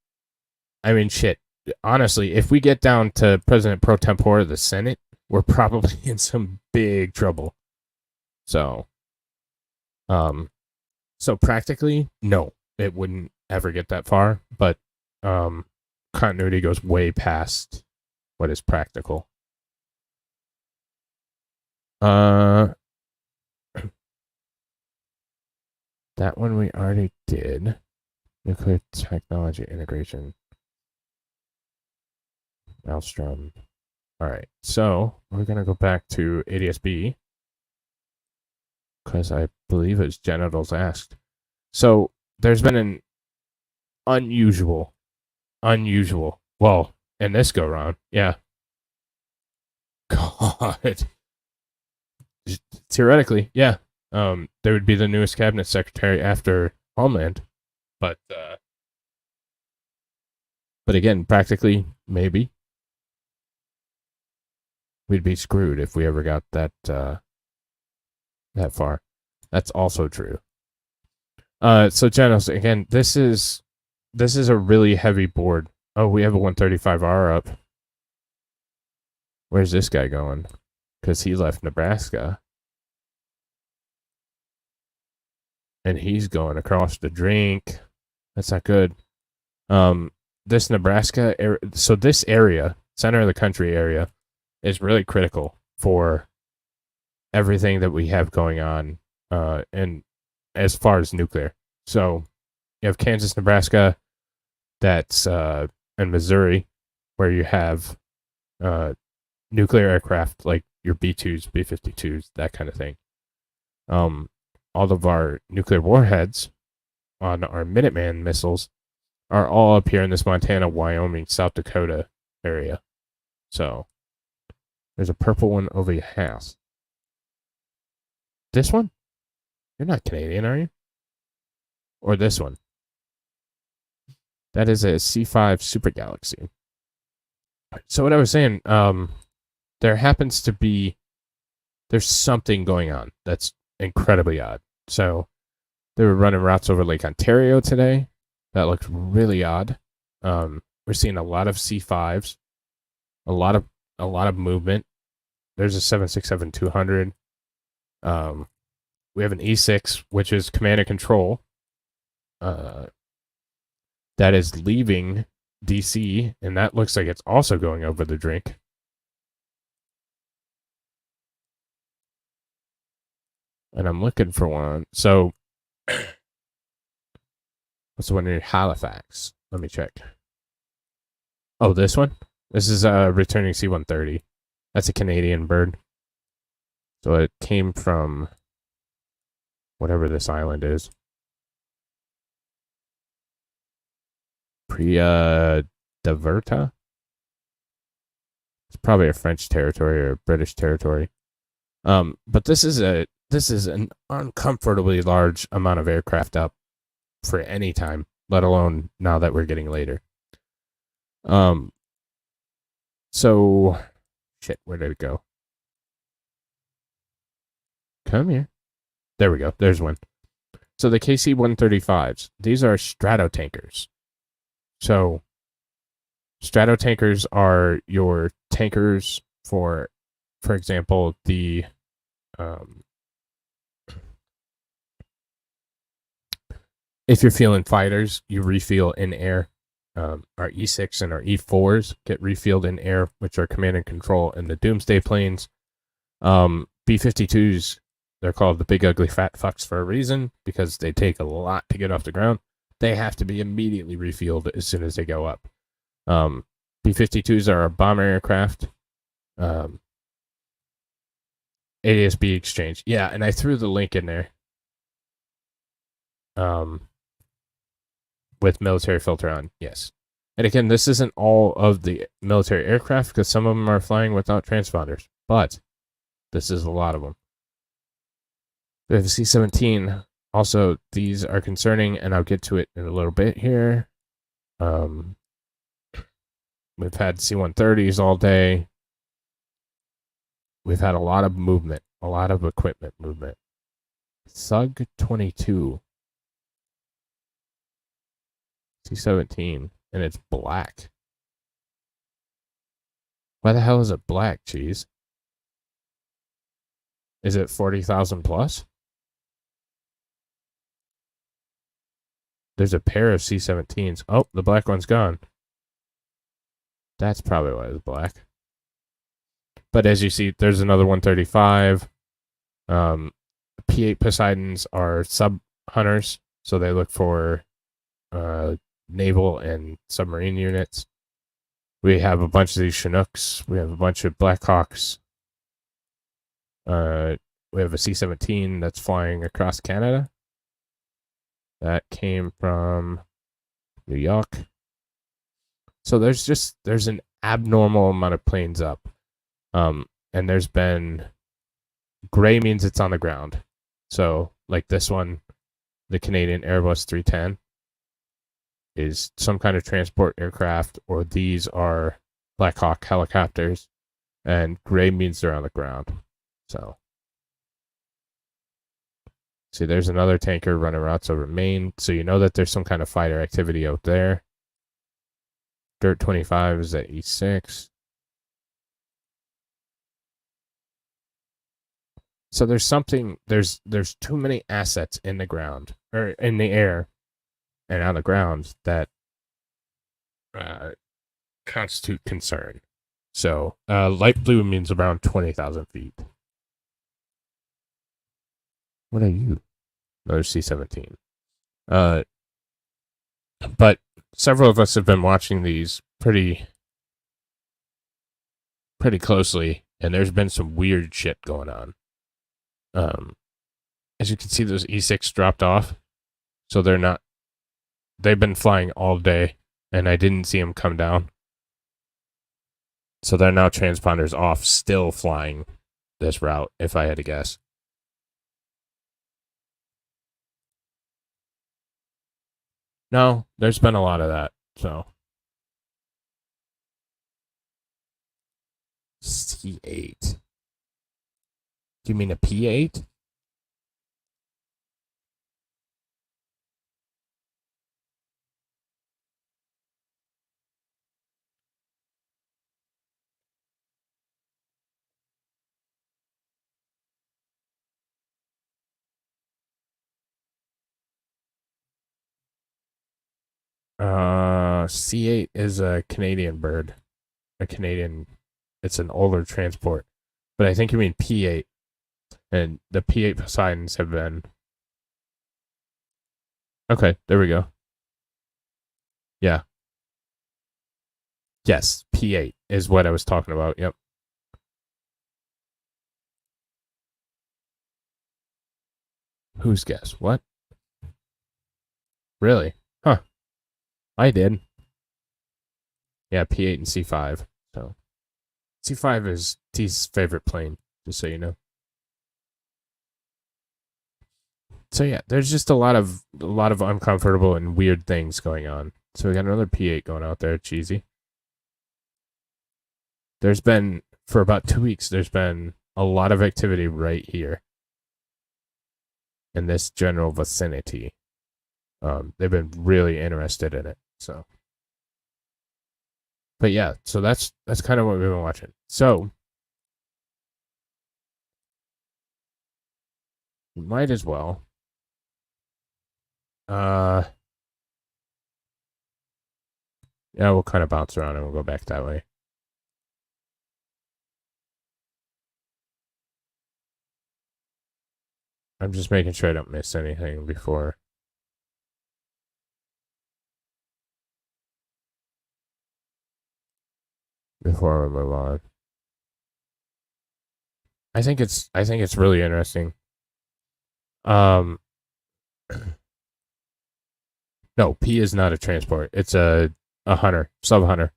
Speaker 2: I mean, shit. Honestly, if we get down to President pro tempore of the Senate, we're probably in some big trouble. So, so practically, no, it wouldn't ever get that far. But continuity goes way past what is practical. That one we already did. Nuclear technology integration. Maelstrom. Alright, so we're going to go back to ADSB. Because I believe it's genitals asked. So there's been an unusual, well, in this go round, yeah. God. Theoretically, yeah. There would be the newest cabinet secretary after Homeland. But again, practically, maybe. We'd be screwed if we ever got that far. That's also true. So generals, again, this is a really heavy board. Oh, we have a 135R up. Where's this guy going? Because he left Nebraska. And he's going across the drink. That's not good. This Nebraska, so this area, center of the country area, is really critical for everything that we have going on, and as far as nuclear. So you have Kansas, Nebraska, that's and Missouri, where you have nuclear aircraft like your B-2s, B-52s, that kind of thing. All of our nuclear warheads on our Minuteman missiles are all up here in this Montana, Wyoming, South Dakota area. So there's a purple one over your house. This one? You're not Canadian, are you? Or this one? That is a C5 Super Galaxy. So what I was saying, there happens to be, there's something going on that's incredibly odd. So they were running routes over Lake Ontario today. That looked really odd. We're seeing a lot of C5s, a lot of movement. There's a 767-200. We have an E6, which is command and control. That is leaving DC, and that looks like it's also going over the drink. And I'm looking for one. So, what's the one in Halifax? Let me check. Oh, this one? This is a returning C-130. That's a Canadian bird. So it came from whatever this island is. Triad. It's probably a French territory or a British territory. But this is an uncomfortably large amount of aircraft up for any time, let alone now that we're getting later. So shit, where did it go? Come here. There we go. There's one. So the KC-135s, these are stratotankers. So stratotankers are your tankers for example, the if you're feeling fighters, you refuel in air. Our E6 and our E4s get refueled in air, which are command and control, and the Doomsday planes. B-52s, they're called the big ugly fat fucks for a reason, because they take a lot to get off the ground. They have to be immediately refueled as soon as they go up. B-52s are a bomber aircraft. ADSB exchange. Yeah, and I threw the link in there. With military filter on, yes. And again, this isn't all of the military aircraft, because some of them are flying without transponders. But this is a lot of them. We have a C-17. Also, these are concerning, and I'll get to it in a little bit here. We've had C-130s all day. We've had a lot of movement, a lot of equipment movement. Thug 22. C-17. and it's black. Why the hell is it black, cheese? Is it 40,000 plus? There's a pair of C-17s. Oh, the black one's gone. That's probably why it's black. But as you see, there's another 135. P-8 Poseidons are sub-hunters, so they look for naval and submarine units. We have a bunch of these Chinooks. We have a bunch of Blackhawks. We have a C-17 that's flying across Canada. That came from New York. So there's an abnormal amount of planes up. And there's been gray means it's on the ground. So like this one, the Canadian Airbus 310 is some kind of transport aircraft, or these are Black Hawk helicopters, and gray means they're on the ground. So see, there's another tanker running routes over Maine, so you know that there's some kind of fighter activity out there. Dirt 25 is at E6. So there's something, there's too many assets in the ground, or in the air and on the ground, that constitute concern. So light blue means around 20,000 feet. What are you? Another C-17. But several of us have been watching these pretty closely, and there's been some weird shit going on. As you can see, those E6 dropped off, so they've been flying all day, and I didn't see them come down. So they're now transponders off, still flying this route, if I had to guess. No, there's been a lot of that, so. C8. Do you mean a P8? C8 is a Canadian bird. It's an older transport. But I think you mean P8. And the P8 Poseidons have been... Okay, there we go. Yeah. Yes, P8 is what I was talking about, yep. Whose guess? What? Really? Huh. I did. Yeah, P8 and C5. So C5 is T's favorite plane, just so you know. So yeah, there's just a lot of uncomfortable and weird things going on. So we got another P8 going out there, cheesy. There's been, for about 2 weeks, there's been a lot of activity right here in this general vicinity. They've been really interested in it. So, but yeah, so that's kind of what we've been watching. So, we might as well. Yeah, we'll kind of bounce around and we'll go back that way. I'm just making sure I don't miss anything before. Before we move on. I think it's really interesting. No, P is not a transport. It's a hunter, sub-hunter.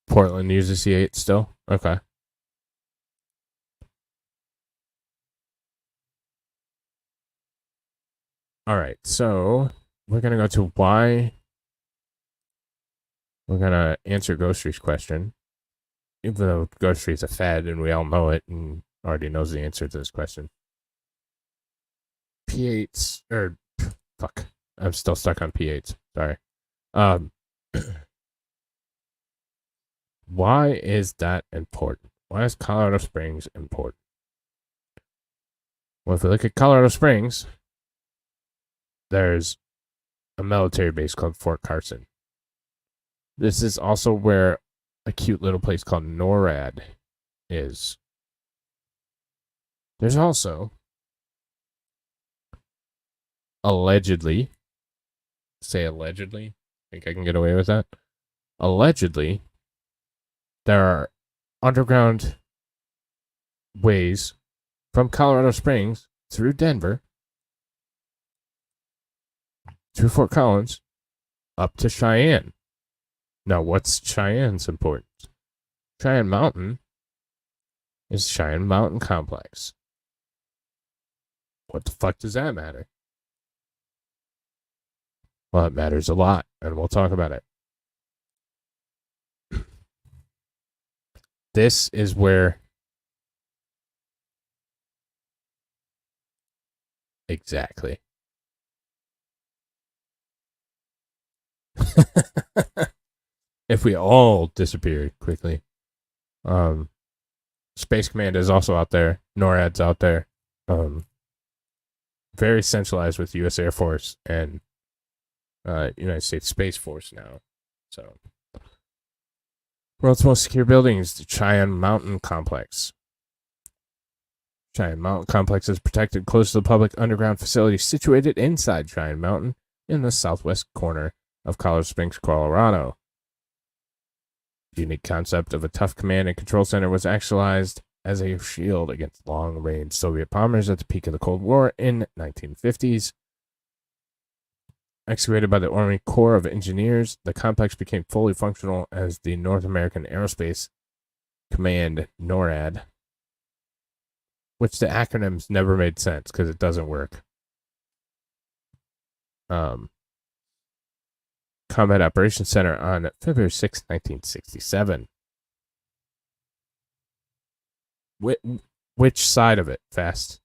Speaker 2: Portland uses C8 still? Okay. Alright, so we're going to go to why. We're going to answer Ghostry's question. Even though Ghostry's a fad and we all know it and already knows the answer to this question. P8s, or fuck, I'm still stuck on P8s. Sorry. Um, why is that important? Why is Colorado Springs important? Well, if we look at Colorado Springs, there's a military base called Fort Carson. This is also where a cute little place called NORAD is. There's also, allegedly, say allegedly, think I can get away with that? Allegedly, there are underground ways from Colorado Springs through Denver, through Fort Collins, up to Cheyenne. Now, what's Cheyenne's importance? Cheyenne Mountain is Cheyenne Mountain Complex. What the fuck does that matter? Well, it matters a lot, and we'll talk about it. This is where exactly. If we all disappeared quickly. Space Command is also out there. NORAD's out there. Very centralized with U.S. Air Force and United States Space Force now. So, world's most secure building is the Cheyenne Mountain Complex. Cheyenne Mountain Complex is protected close to the public underground facility situated inside Cheyenne Mountain in the southwest corner of Colorado Springs, Colorado. The unique concept of a tough command and control center was actualized as a shield against long-range Soviet bombers at the peak of the Cold War in 1950s. Excavated by the Army Corps of Engineers, the complex became fully functional as the North American Aerospace Command, NORAD, which the acronyms never made sense because it doesn't work. Combat Operations Center on February 6, 1967. Which side of it, Fast?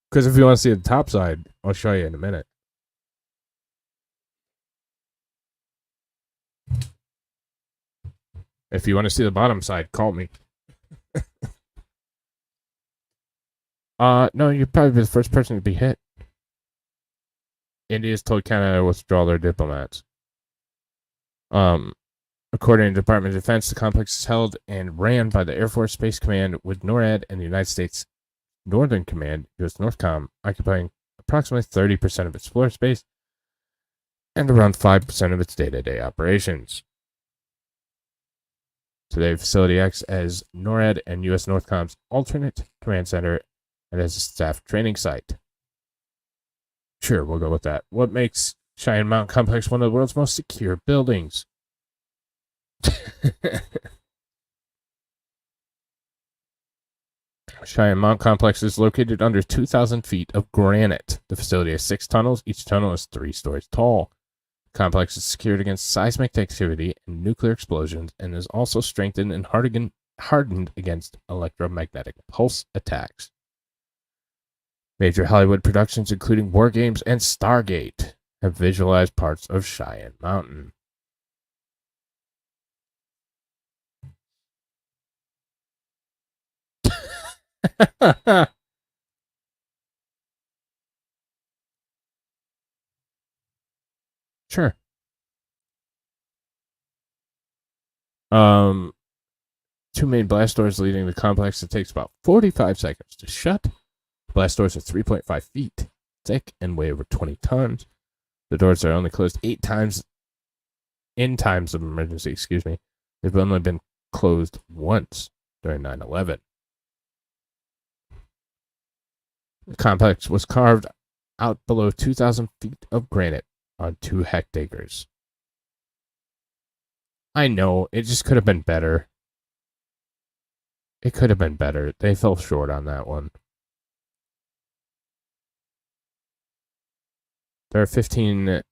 Speaker 2: Because if you want to see the top side, I'll show you in a minute. If you want to see the bottom side, call me. No, you'd probably be the first person to be hit. India's told Canada to withdraw their diplomats. According to the Department of Defense, the complex is held and ran by the Air Force Space Command, with NORAD and the United States Northern Command, US Northcom, occupying approximately 30% of its floor space and around 5% of its day-to-day operations. Today, the facility acts as NORAD and US Northcom's alternate command center and as a staff training site. Sure, we'll go with that. What makes Cheyenne Mountain Complex one of the world's most secure buildings? Cheyenne Mountain Complex is located under 2,000 feet of granite. The facility has 6 tunnels. Each tunnel is 3 stories tall. The complex is secured against seismic activity and nuclear explosions, and is also strengthened and hardened against electromagnetic pulse attacks. Major Hollywood productions, including War Games and Stargate, have visualized parts of Cheyenne Mountain. Sure. Two main blast doors leading the complex. It takes about 45 seconds to shut. Blast doors are 3.5 feet thick and weigh over 20 tons. The doors are only closed 8 times in times of emergency, They've only been closed once during 9/11. The complex was carved out below 2,000 feet of granite on 2 hectares. I know, it just could have been better. It could have been better. They fell short on that one. There are 15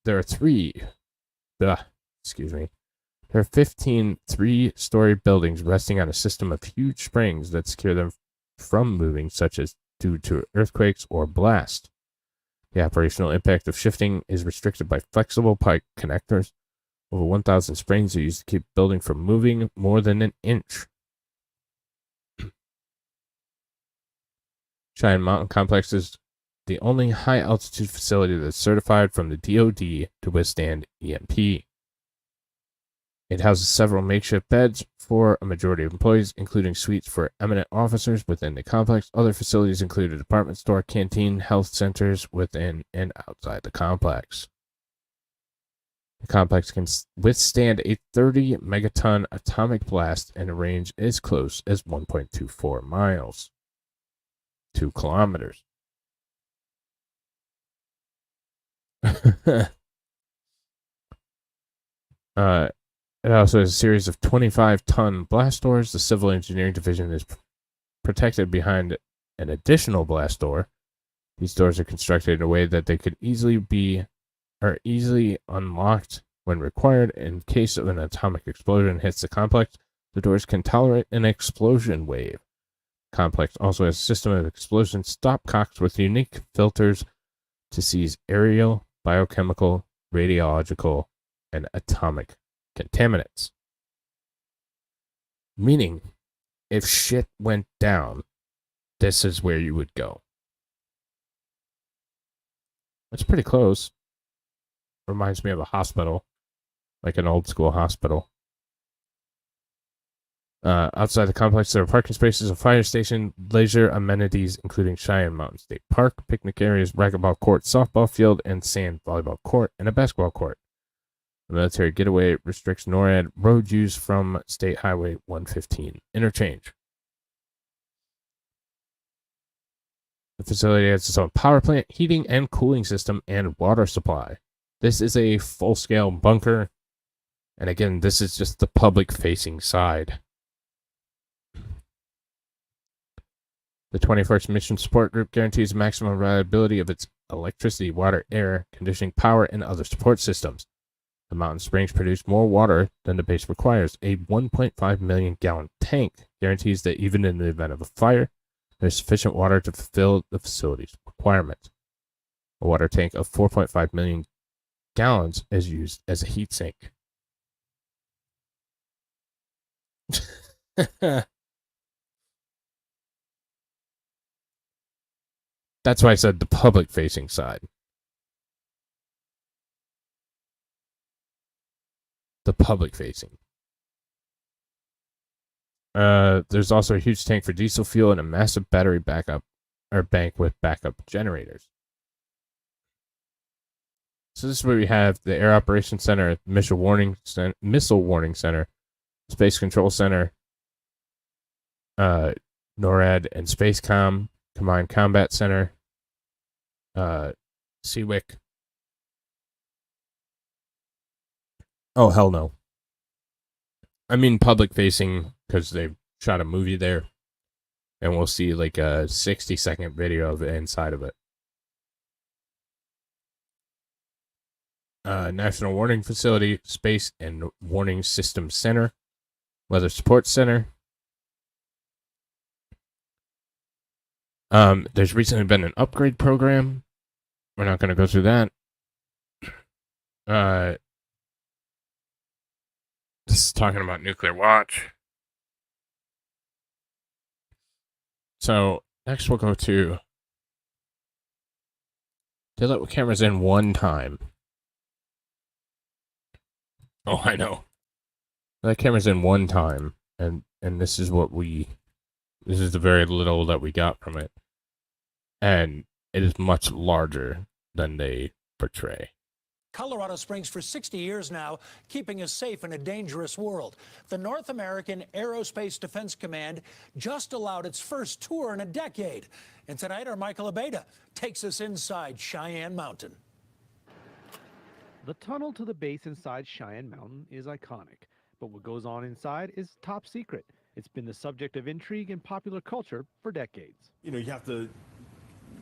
Speaker 2: 3-story buildings resting on a system of huge springs that secure them from moving, such as due to earthquakes or blast. The operational impact of shifting is restricted by flexible pipe connectors. Over 1,000 springs are used to keep building from moving more than an inch. Cheyenne Mountain Complex is the only high-altitude facility that's certified from the DoD to withstand EMP. It houses several makeshift beds for a majority of employees, including suites for eminent officers within the complex. Other facilities include a department store, canteen, health centers within and outside the complex. The complex can withstand a 30 megaton atomic blast and a range as close as 1.24 miles. 2 kilometers. It also has a series of 25-ton blast doors. The Civil Engineering Division is protected behind an additional blast door. These doors are constructed in a way that they could easily unlocked when required. In case of an atomic explosion hits the complex, the doors can tolerate an explosion wave. The complex also has a system of explosion stopcocks with unique filters to seize aerial, biochemical, radiological, and atomic contaminants. Meaning, if shit went down, this is where you would go. It's pretty close. Reminds me of a hospital, like an old school hospital. Outside the complex, there are parking spaces, a fire station, leisure amenities, including Cheyenne Mountain State Park, picnic areas, racquetball court, softball field, and sand volleyball court, and a basketball court. The military getaway restricts NORAD road use from State Highway 115 interchange. The facility has its own power plant, heating and cooling system, and water supply. This is a full-scale bunker, and again, this is just the public-facing side. The 21st Mission Support Group guarantees maximum reliability of its electricity, water, air, conditioning, power, and other support systems. The mountain springs produce more water than the base requires. A 1.5 million gallon tank guarantees that even in the event of a fire, there's sufficient water to fulfill the facility's requirements. A water tank of 4.5 million gallons is used as a heat sink. That's why I said the public-facing side. The public-facing. There's also a huge tank for diesel fuel and a massive battery bank with backup generators. So this is where we have the Air Operations Center, Missile Warning Center, Space Control Center, NORAD and SpaceCom, Combined Combat Center, CWIC. Oh, hell no. I mean public-facing, because they shot a movie there, and we'll see like a 60-second video of the inside of it. National Warning Facility, Space and Warning Systems Center, Weather Support Center. There's recently been an upgrade program. We're not going to go through that. This is talking about Nuclear Watch. So, next we'll go to... They let cameras in one time. Oh, I know. They let cameras in one time, and this is what we... This is the very little that we got from it. And it is much larger than they portray.
Speaker 4: Colorado Springs for 60 years now, keeping us safe in a dangerous world. The North American Aerospace Defense Command just allowed its first tour in a decade. And tonight, our Michael Abeda takes us inside Cheyenne Mountain.
Speaker 6: The tunnel to the base inside Cheyenne Mountain is iconic, but what goes on inside is top secret. It's been the subject of intrigue in popular culture for decades.
Speaker 7: You know, you have to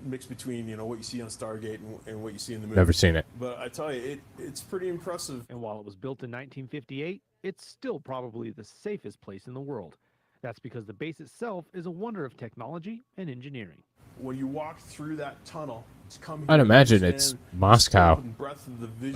Speaker 7: mix between, you know, what you see on Stargate and what you see in the movie.
Speaker 2: Never seen it.
Speaker 7: But I tell you, it's pretty impressive.
Speaker 6: And while it was built in 1958, it's still probably the safest place in the world. That's because the base itself is a wonder of technology and engineering.
Speaker 7: when you walk through that tunnel,
Speaker 2: I'd imagine it's Moscow,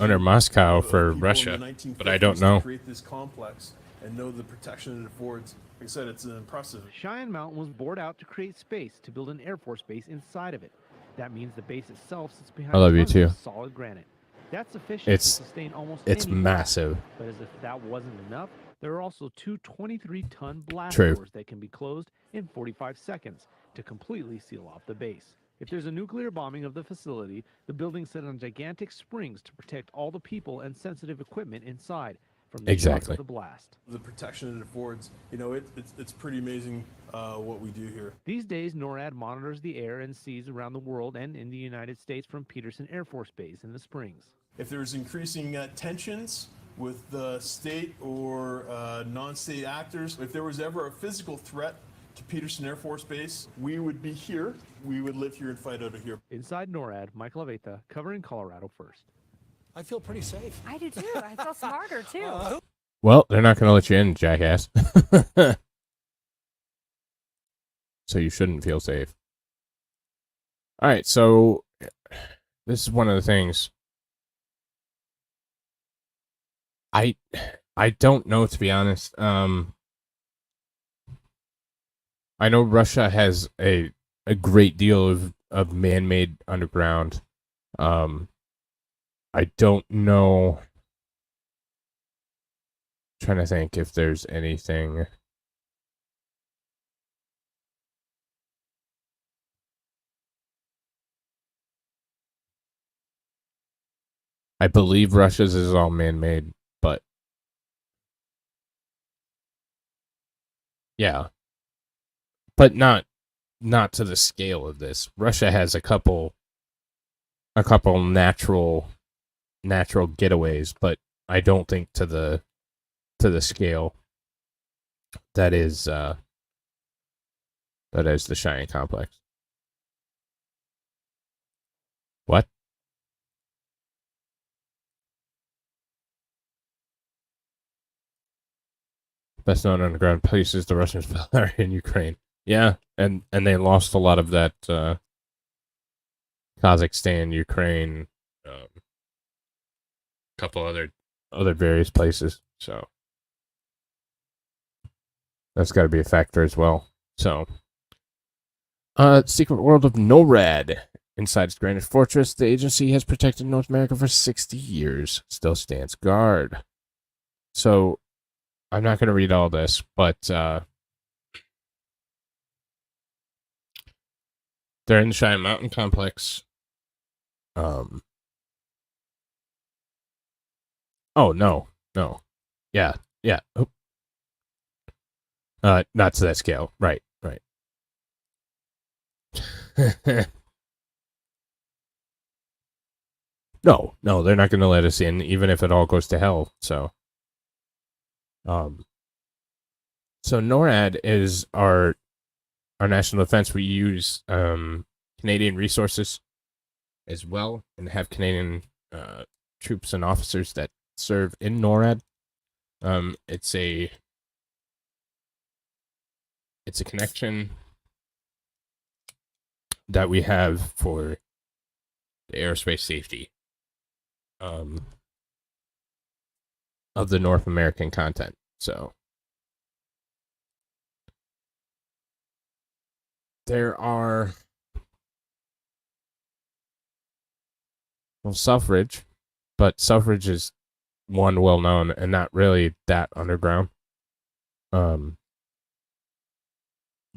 Speaker 2: under Moscow for Russia, but I don't know.
Speaker 7: Create this complex and know the protection it affords. Like I said, it's impressive.
Speaker 6: Cheyenne Mountain was bored out to create space to build an Air Force base inside of it. That means the base itself sits behind
Speaker 2: I love you
Speaker 6: tons
Speaker 2: too.
Speaker 6: of solid granite. That's sufficient to sustain almost
Speaker 2: It's
Speaker 6: any blast.
Speaker 2: massive.
Speaker 6: But as if that wasn't enough, there are also two 23-ton blast
Speaker 2: True.
Speaker 6: doors that can be closed in 45 seconds to completely seal off the base. If there's a nuclear bombing of the facility, the building's set on gigantic springs to protect all the people and sensitive equipment inside from the shock of the blast.
Speaker 7: The protection it affords, you know, it's pretty amazing what we do here.
Speaker 6: These days, NORAD monitors the air and seas around the world and in the United States from Peterson Air Force Base in the Springs.
Speaker 7: If there's increasing tensions with the state or non-state actors, if there was ever a physical threat to Peterson Air Force Base, we would be here. We would live here and fight out of here.
Speaker 6: Inside NORAD, Michael Aveta, covering Colorado First.
Speaker 4: I feel pretty safe.
Speaker 8: I do too. I feel smarter too.
Speaker 2: Well, they're not going to let you in, jackass. So you shouldn't feel safe. All right, so this is one of the things. I don't know, to be honest. I know Russia has a great deal of man-made underground. I don't know. Trying to think if there's anything. I believe Russia's is all man-made, but yeah, but not to the scale of this. Russia has a couple natural getaways, but I don't think to the scale that is the Cheyenne complex. What? Best known underground places the Russians are in Ukraine. Yeah, and they lost a lot of that Kazakhstan, Ukraine, couple other various places. So that's got to be a factor as well. So, secret world of NORAD. Inside its granite fortress, the agency has protected North America for 60 years. Still stands guard. So, I'm not going to read all this, but they're in the Cheyenne Mountain complex. Oh, no. Yeah. Oh. Not to that scale. Right. No, they're not going to let us in, even if it all goes to hell. So NORAD is our national defense. We use Canadian resources as well, and have Canadian troops and officers that serve in NORAD. It's a connection that we have for the aerospace safety of the North American content. So there are Selfridge, but Selfridge is one well known and not really that underground.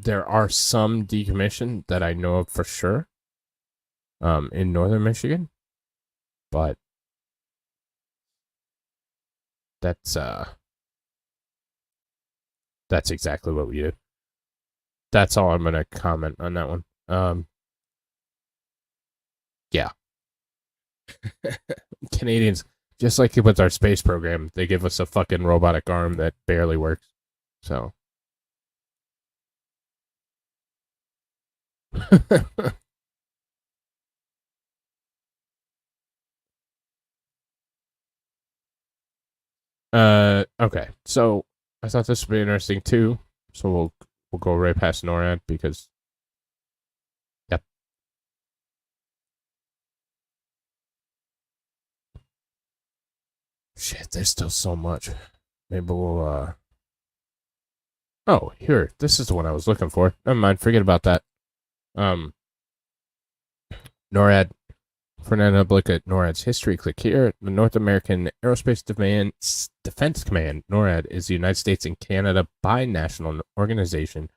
Speaker 2: There are some decommissioned that I know of for sure in northern Michigan, but that's exactly what we do. That's all I'm gonna comment on that one. Yeah. Canadians, just like with our space program, they give us a fucking robotic arm that barely works. So okay. So I thought this would be interesting too. So we'll go right past NORAD because yep. Shit, there's still so much. Maybe we'll, Oh, here. This is the one I was looking for. Never mind, forget about that. NORAD. For an look at NORAD's history, click here. The North American Aerospace Defense Command, NORAD, is the United States and Canada binational organization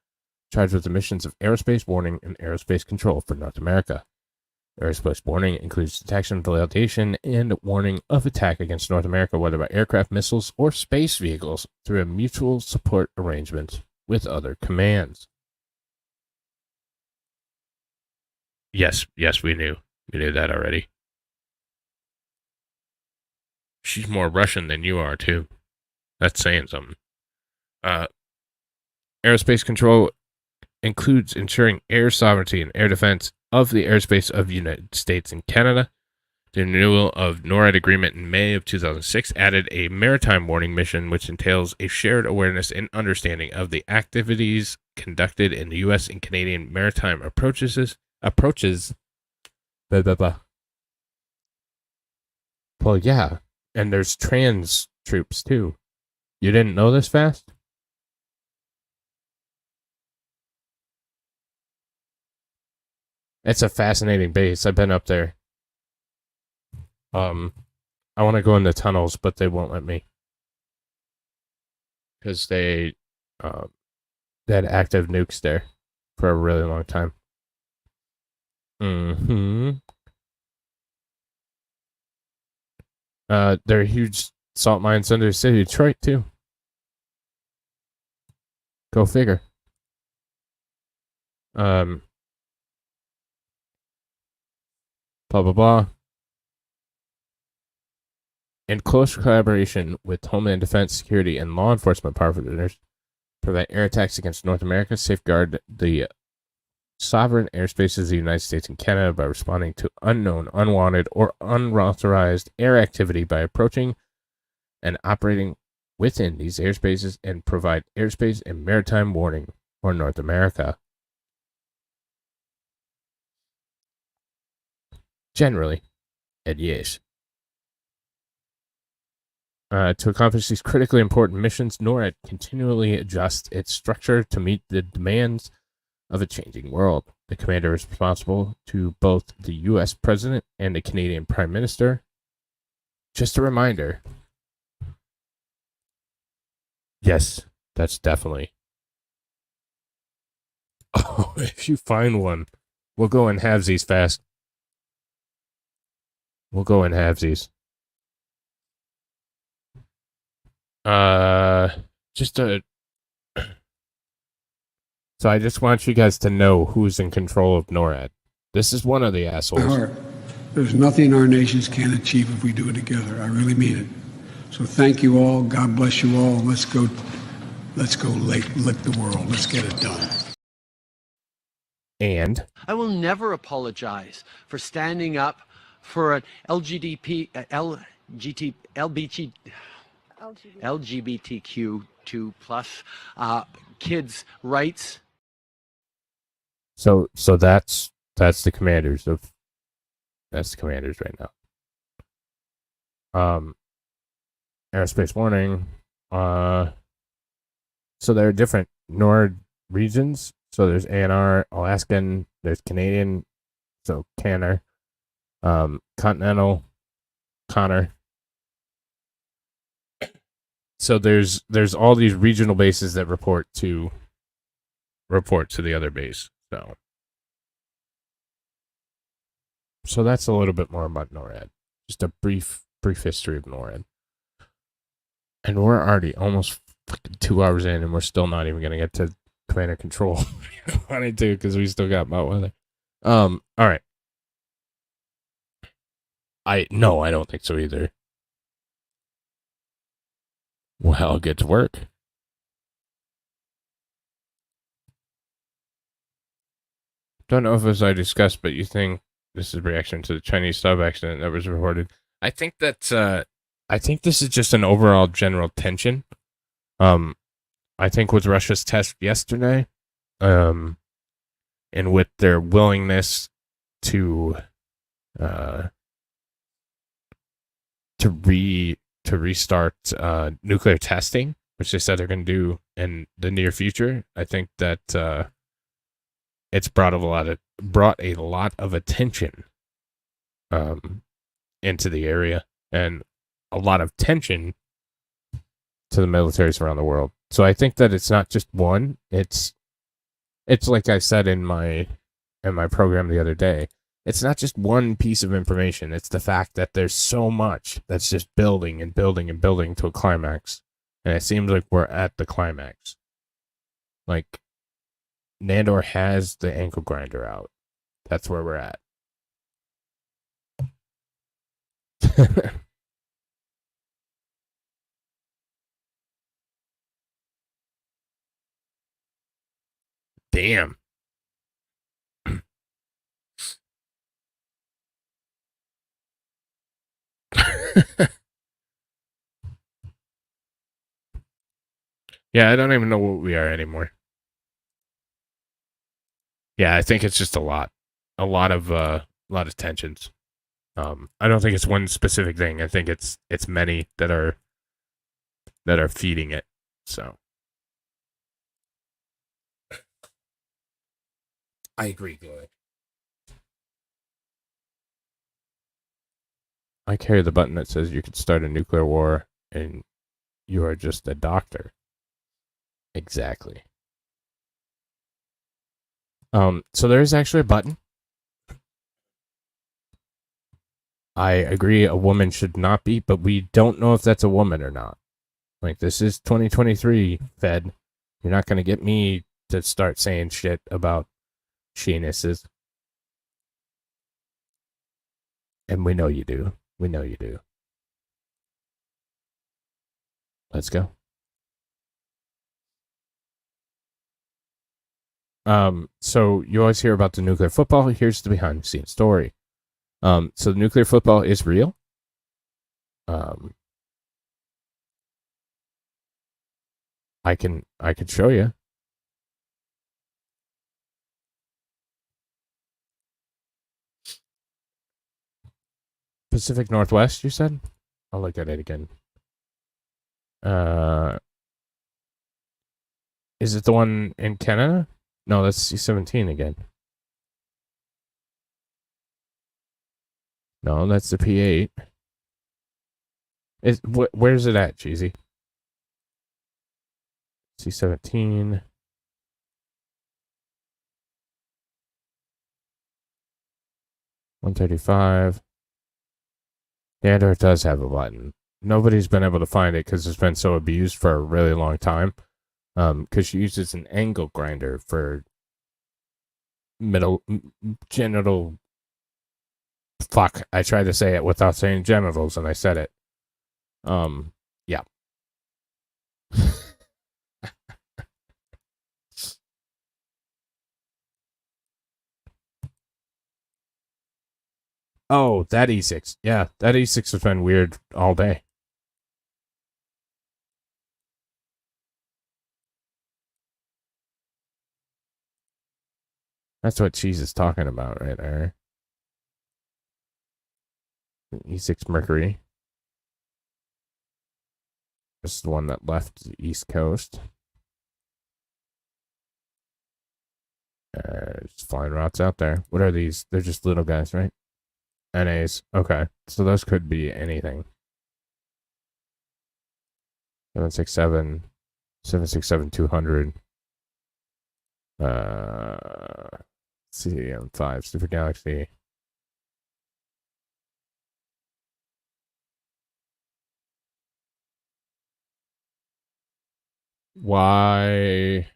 Speaker 2: charged with the missions of aerospace warning and aerospace control for North America. Aerospace warning includes detection, retaliation, and warning of attack against North America, whether by aircraft, missiles, or space vehicles, through a mutual support arrangement with other commands. Yes, we knew. We knew that already. She's more Russian than you are, too. That's saying something. Aerospace control includes ensuring air sovereignty and air defense of the airspace of the United States and Canada. The renewal of NORAD agreement in May of 2006 added a maritime warning mission, which entails a shared awareness and understanding of the activities conducted in the U.S. and Canadian maritime approaches. Blah, blah, blah. Well, yeah, and there's trans troops too. You didn't know this fast? It's a fascinating base. I've been up there. I want to go in the tunnels, but they won't let me. Because they had active nukes there for a really long time. There are huge salt mines under the city of Detroit, too. Go figure. Blah, blah, blah. In close collaboration with Homeland Defense, Security, and law enforcement partners, prevent air attacks against North America, safeguard the sovereign airspaces of the United States and Canada by responding to unknown, unwanted, or unauthorized air activity by approaching and operating within these airspaces, and provide airspace and maritime warning for North America. Generally, and yes. To accomplish these critically important missions, NORAD continually adjusts its structure to meet the demands of a changing world. The commander is responsible to both the U.S. President and the Canadian Prime Minister. Just a reminder. Yes, that's definitely. Oh, if you find one, we'll go in halvesies fast. We'll go in halvesies. So I just want you guys to know who's in control of NORAD. This is one of the assholes.
Speaker 9: There's nothing our nations can't achieve if we do it together. I really mean it. So thank you all. God bless you all. Let's go lick the world. Let's get it done.
Speaker 2: And
Speaker 10: I will never apologize for standing up for an LGBTQ2+ kids' rights.
Speaker 2: So that's the commanders right now. Aerospace warning. So there are different NORAD regions. So there's ANR, Alaskan, there's Canadian, so Canner, Continental, Connor. So there's all these regional bases that report to the other base. So that's a little bit more about NORAD. Just a brief history of NORAD. And we're already almost 2 hours in, and we're still not even gonna get to command and control. I wanted to, because we still got about weather. All right. I don't think so either. Well, get to work. Don't know if as I discussed, but you think this is a reaction to the Chinese sub accident that was reported. I think this is just an overall general tension. I think with Russia's test yesterday, and with their willingness to to restart nuclear testing, which they said they're going to do in the near future. I think that it's brought a lot of attention into the area and a lot of tension to the militaries around the world. So I think that it's not just one. It's like I said in my program the other day. It's not just one piece of information. It's the fact that there's so much that's just building and building and building to a climax. And it seems like we're at the climax. Like, Nandor has the ankle grinder out. That's where we're at. Damn. Yeah, I don't even know what we are anymore. Yeah, I think it's just a lot of tensions. I don't think it's one specific thing. I think it's many that are feeding it. So I agree, Glory. I carry the button that says you could start a nuclear war and you are just a doctor. Exactly. So there is actually a button. I agree a woman should not be, but we don't know if that's a woman or not. Like, this is 2023, Fed. You're not going to get me to start saying shit about she-nesses. And we know you do. We know you do. Let's go. So you always hear about the nuclear football. Here's the behind the scenes story. So the nuclear football is real. I can show you. Pacific Northwest, you said? I'll look at it again. Is it the one in Canada? No, that's C-17 again. No, that's the P-8. Where's it at, Cheesy? C-17. $135. The Android does have a button. Nobody's been able to find it because it's been so abused for a really long time. Because she uses an angle grinder for genital. Fuck! I tried to say it without saying genitals, and I said it. Yeah. Oh, that E6. Yeah, that E6 has been weird all day. That's what Cheese is talking about right there. E6 Mercury. This is the one that left the East Coast. There's flying routes out there. What are these? They're just little guys, right? NAs. Okay. So those could be anything. 767, 767-200. CM5, Super Galaxy. Why?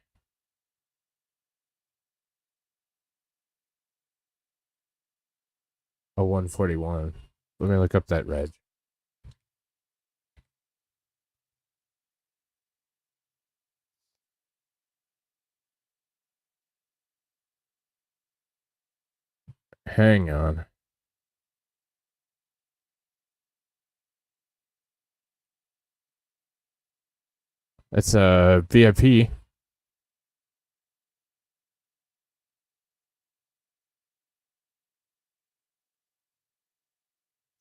Speaker 2: A 141. Let me look up that reg. Hang on. It's a VIP.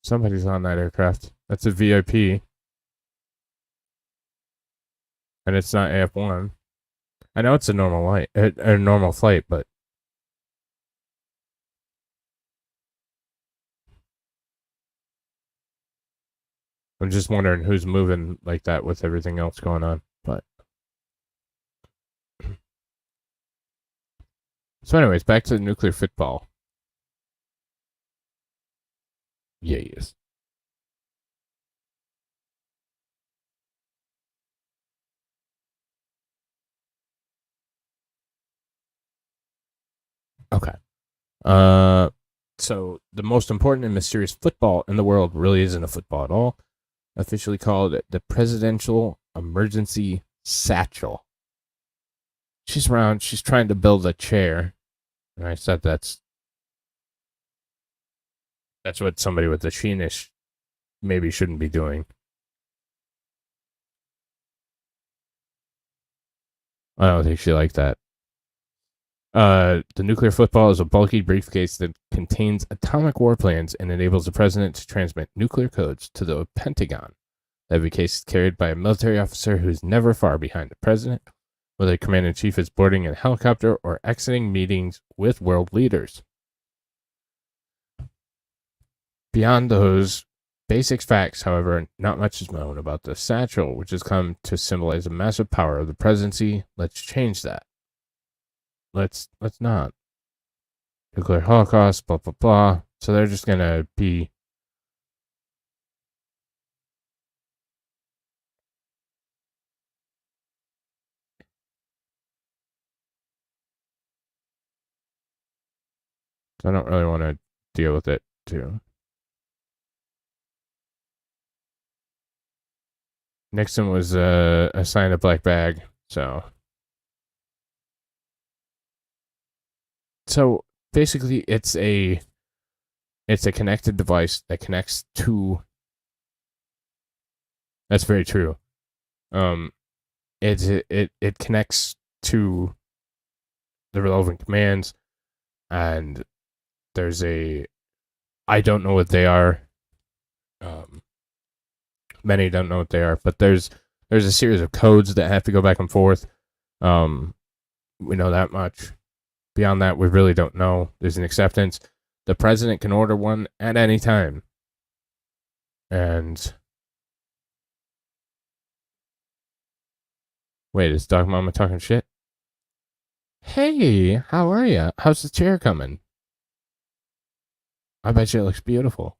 Speaker 2: Somebody's on that aircraft. That's a VIP. and it's not AF1. I know it's a normal flight, but I'm just wondering who's moving like that with everything else going on. But so, anyways, back to the nuclear football. Yes. Okay. So the most important and mysterious football in the world really isn't a football at all. Officially called the Presidential Emergency Satchel. She's around. She's trying to build a chair, and I said that's what somebody with a sheenish maybe shouldn't be doing. I don't think she liked that. The nuclear football is a bulky briefcase that contains atomic war plans and enables the president to transmit nuclear codes to the Pentagon. Every case is carried by a military officer who is never far behind the president, whether the commander-in-chief is boarding a helicopter or exiting meetings with world leaders. Beyond those basic facts, however, not much is known about the satchel, which has come to symbolize the massive power of the presidency. Let's change that. Let's not. Nuclear holocaust, blah, blah, blah. So they're just going to be... So I don't really want to deal with it, too. Nixon was assigned a black bag, so... So basically, it's a connected device that connects to. That's very true. It connects to the relevant commands, and there's I don't know what they are. Many don't know what they are, but there's a series of codes that have to go back and forth. We know that much. Beyond that, we really don't know. There's an acceptance. The president can order one at any time. And... Wait, is Dog Mama talking shit? Hey, how are ya? How's the chair coming? I bet you it looks beautiful.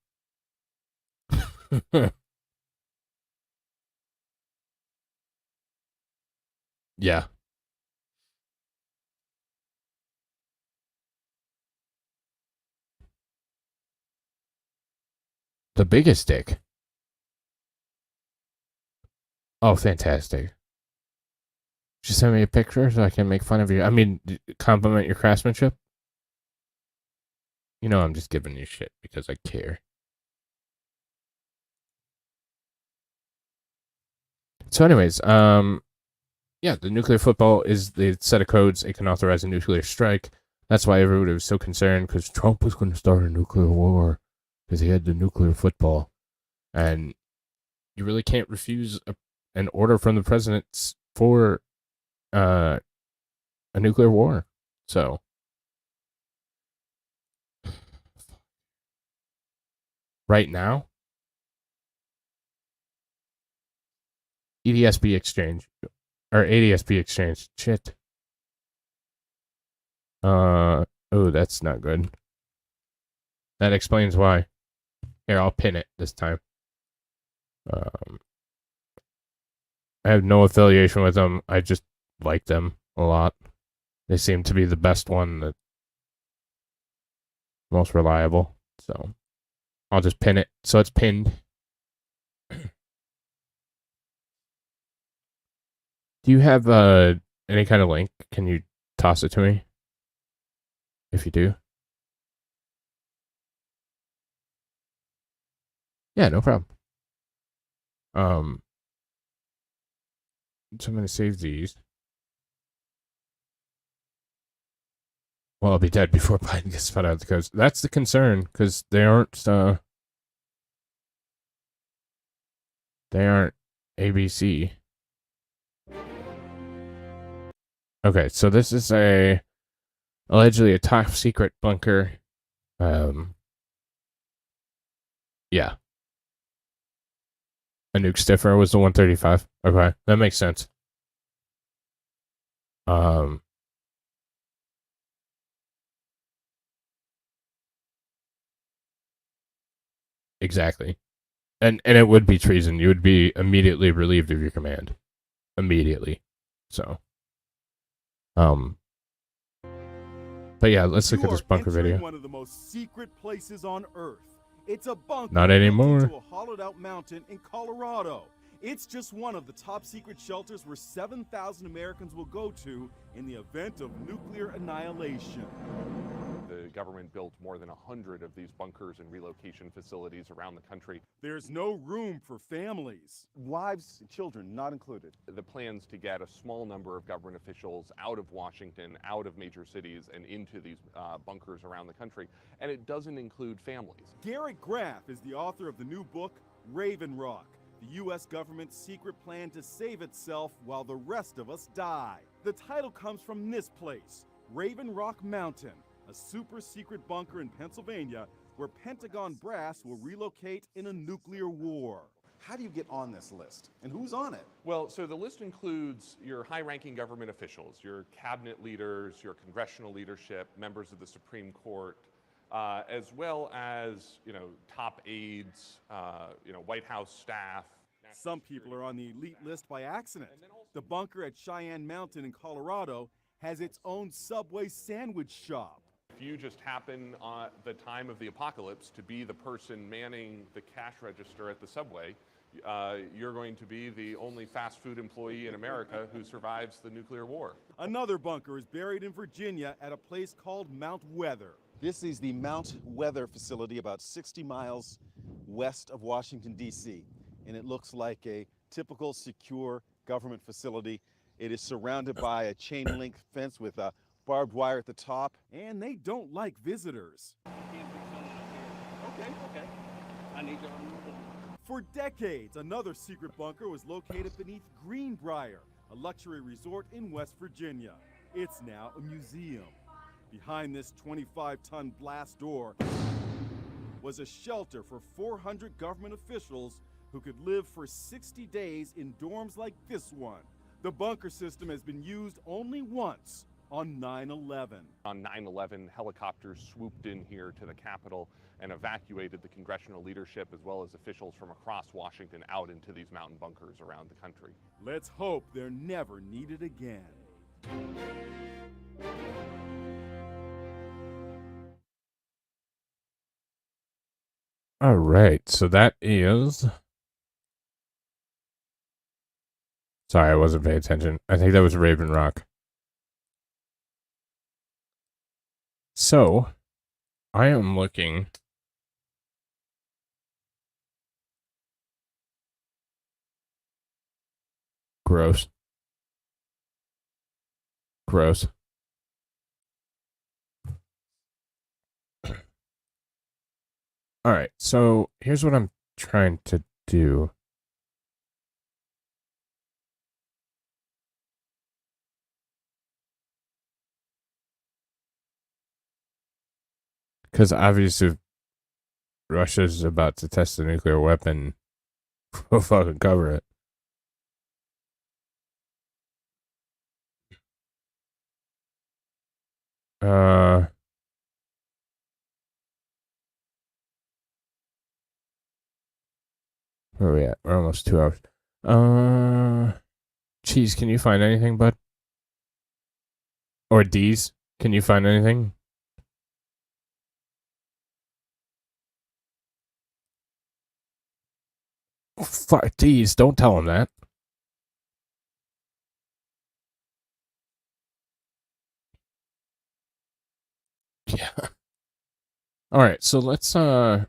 Speaker 2: Yeah. The biggest stick. Oh, fantastic. Just send me a picture so I can make fun of you. I mean, compliment your craftsmanship. You know I'm just giving you shit because I care. So anyways, yeah, the nuclear football is the set of codes. It can authorize a nuclear strike. That's why everybody was so concerned, because Trump was going to start a nuclear war because he had the nuclear football. And you really can't refuse an order from the president for a nuclear war. So right now, EDSB exchange or ADSB exchange. Shit. Oh, that's not good. That explains why. Here, I'll pin it this time. I have no affiliation with them. I just like them a lot. They seem to be the best one, the most reliable. So I'll just pin it. So it's pinned. Do you have any kind of link? Can you toss it to me? If you do. Yeah, no problem. So I'm going to save these. Well, I'll be dead before Biden gets spun out the coast. That's the concern, because they aren't ABC. Okay, so this is allegedly a top secret bunker. Yeah. A nuke stiffer was the 135. Okay, that makes sense. Exactly. And it would be treason. You would be immediately relieved of your command. Immediately. So. But yeah, let's look at this bunker video.
Speaker 11: One of the most secret places on Earth. It's a bunker
Speaker 2: Not anymore.
Speaker 11: built into a hollowed-out mountain in Colorado. It's just one of the top secret shelters where 7,000 Americans will go to in the event of nuclear annihilation.
Speaker 12: The government built more than 100 of these bunkers and relocation facilities around the country.
Speaker 11: There's no room for families.
Speaker 13: Wives and children not included.
Speaker 12: The plans to get a small number of government officials out of Washington, out of major cities, and into these bunkers around the country. And it doesn't include families.
Speaker 11: Garrett Graff is the author of the new book, Raven Rock, the U.S. government's secret plan to save itself while the rest of us die. The title comes from this place, Raven Rock Mountain, a super secret bunker in Pennsylvania where Pentagon brass will relocate in a nuclear war.
Speaker 13: How do you get on this list? And who's on it?
Speaker 12: Well, so the list includes your high-ranking government officials, your cabinet leaders, your congressional leadership, members of the Supreme Court, as well as, top aides, White House staff.
Speaker 11: Some people are on the elite list by accident. The bunker at Cheyenne Mountain in Colorado has its own Subway sandwich shop.
Speaker 12: If you just happen at the time of the apocalypse to be the person manning the cash register at the Subway, you're going to be the only fast food employee in America who survives the nuclear war.
Speaker 11: Another bunker is buried in Virginia at a place called Mount Weather.
Speaker 13: This is the Mount Weather facility about 60 miles west of Washington, D.C. And it looks like a typical secure government facility. It is surrounded by a chain link fence with a barbed wire at the top.
Speaker 11: And they don't like visitors.
Speaker 13: Okay. I need to remove it.
Speaker 11: For decades, another secret bunker was located beneath Greenbrier, a luxury resort in West Virginia. It's now a museum. Behind this 25-ton blast door was a shelter for 400 government officials who could live for 60 days in dorms like this one. The bunker system has been used only once, on 9/11.
Speaker 12: On 9/11, helicopters swooped in here to the Capitol and evacuated the congressional leadership as well as officials from across Washington out into these mountain bunkers around the country.
Speaker 11: Let's hope they're never needed again.
Speaker 2: All right, so that is... Sorry, I wasn't paying attention. I think that was Raven Rock. So, I am looking... Gross. Alright, so here's what I'm trying to do. Because obviously Russia's about to test a nuclear weapon, we'll fucking cover it. Where are we at? We're almost 2 hours. Cheese, can you find anything, bud? Or D's, can you find anything? Oh, fuck, D's, don't tell him that. Yeah. Alright, so let's, here's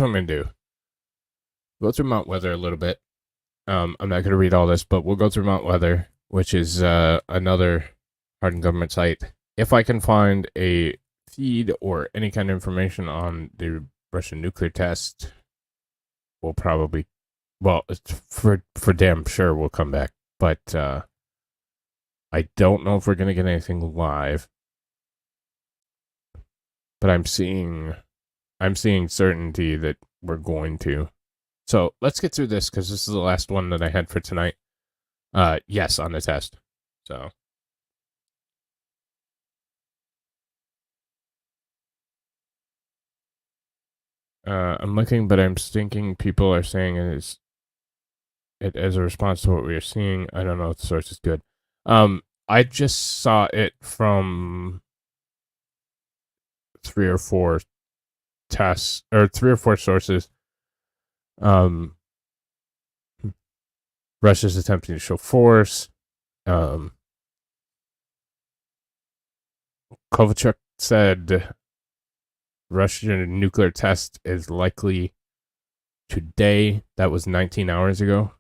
Speaker 2: what I'm gonna do. Go through Mount Weather a little bit. I'm not gonna read all this, but we'll go through Mount Weather, which is, another hardened government site. If I can find a feed or any kind of information on the Russian nuclear test, we'll probably, well, for damn sure we'll come back. But, I don't know if we're going to get anything live, but I'm seeing certainty that we're going to. So let's get through this because this is the last one that I had for tonight. Yes, on the test. So. I'm looking, but I'm thinking people are saying it as a response to what we are seeing. I don't know if the source is good. I just saw it from 3 or 4 tests or 3 or 4 sources. Russia's attempting to show force. Kovalchuk said Russian nuclear test is likely today. That was 19 hours ago.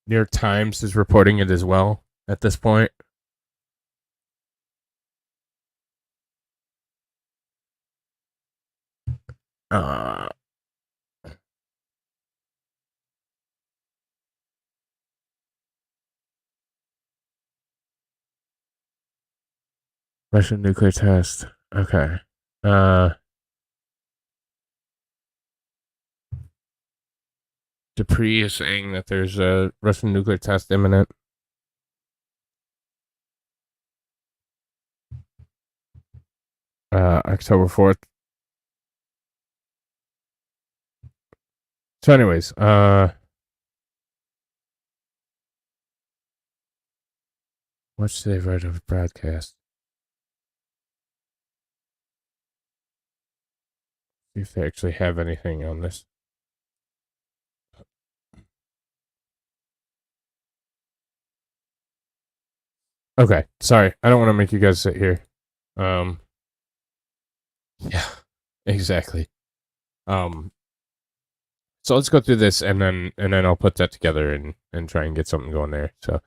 Speaker 2: New York Times is reporting it as well at this point. Russian nuclear test. Okay. Dupree is saying that there's a Russian nuclear test imminent. October 4th. So anyways, what's today right of broadcast? See if they actually have anything on this. Okay, sorry. I don't want to make you guys sit here. Yeah, exactly. So let's go through this and then I'll put that together and try and get something going there. So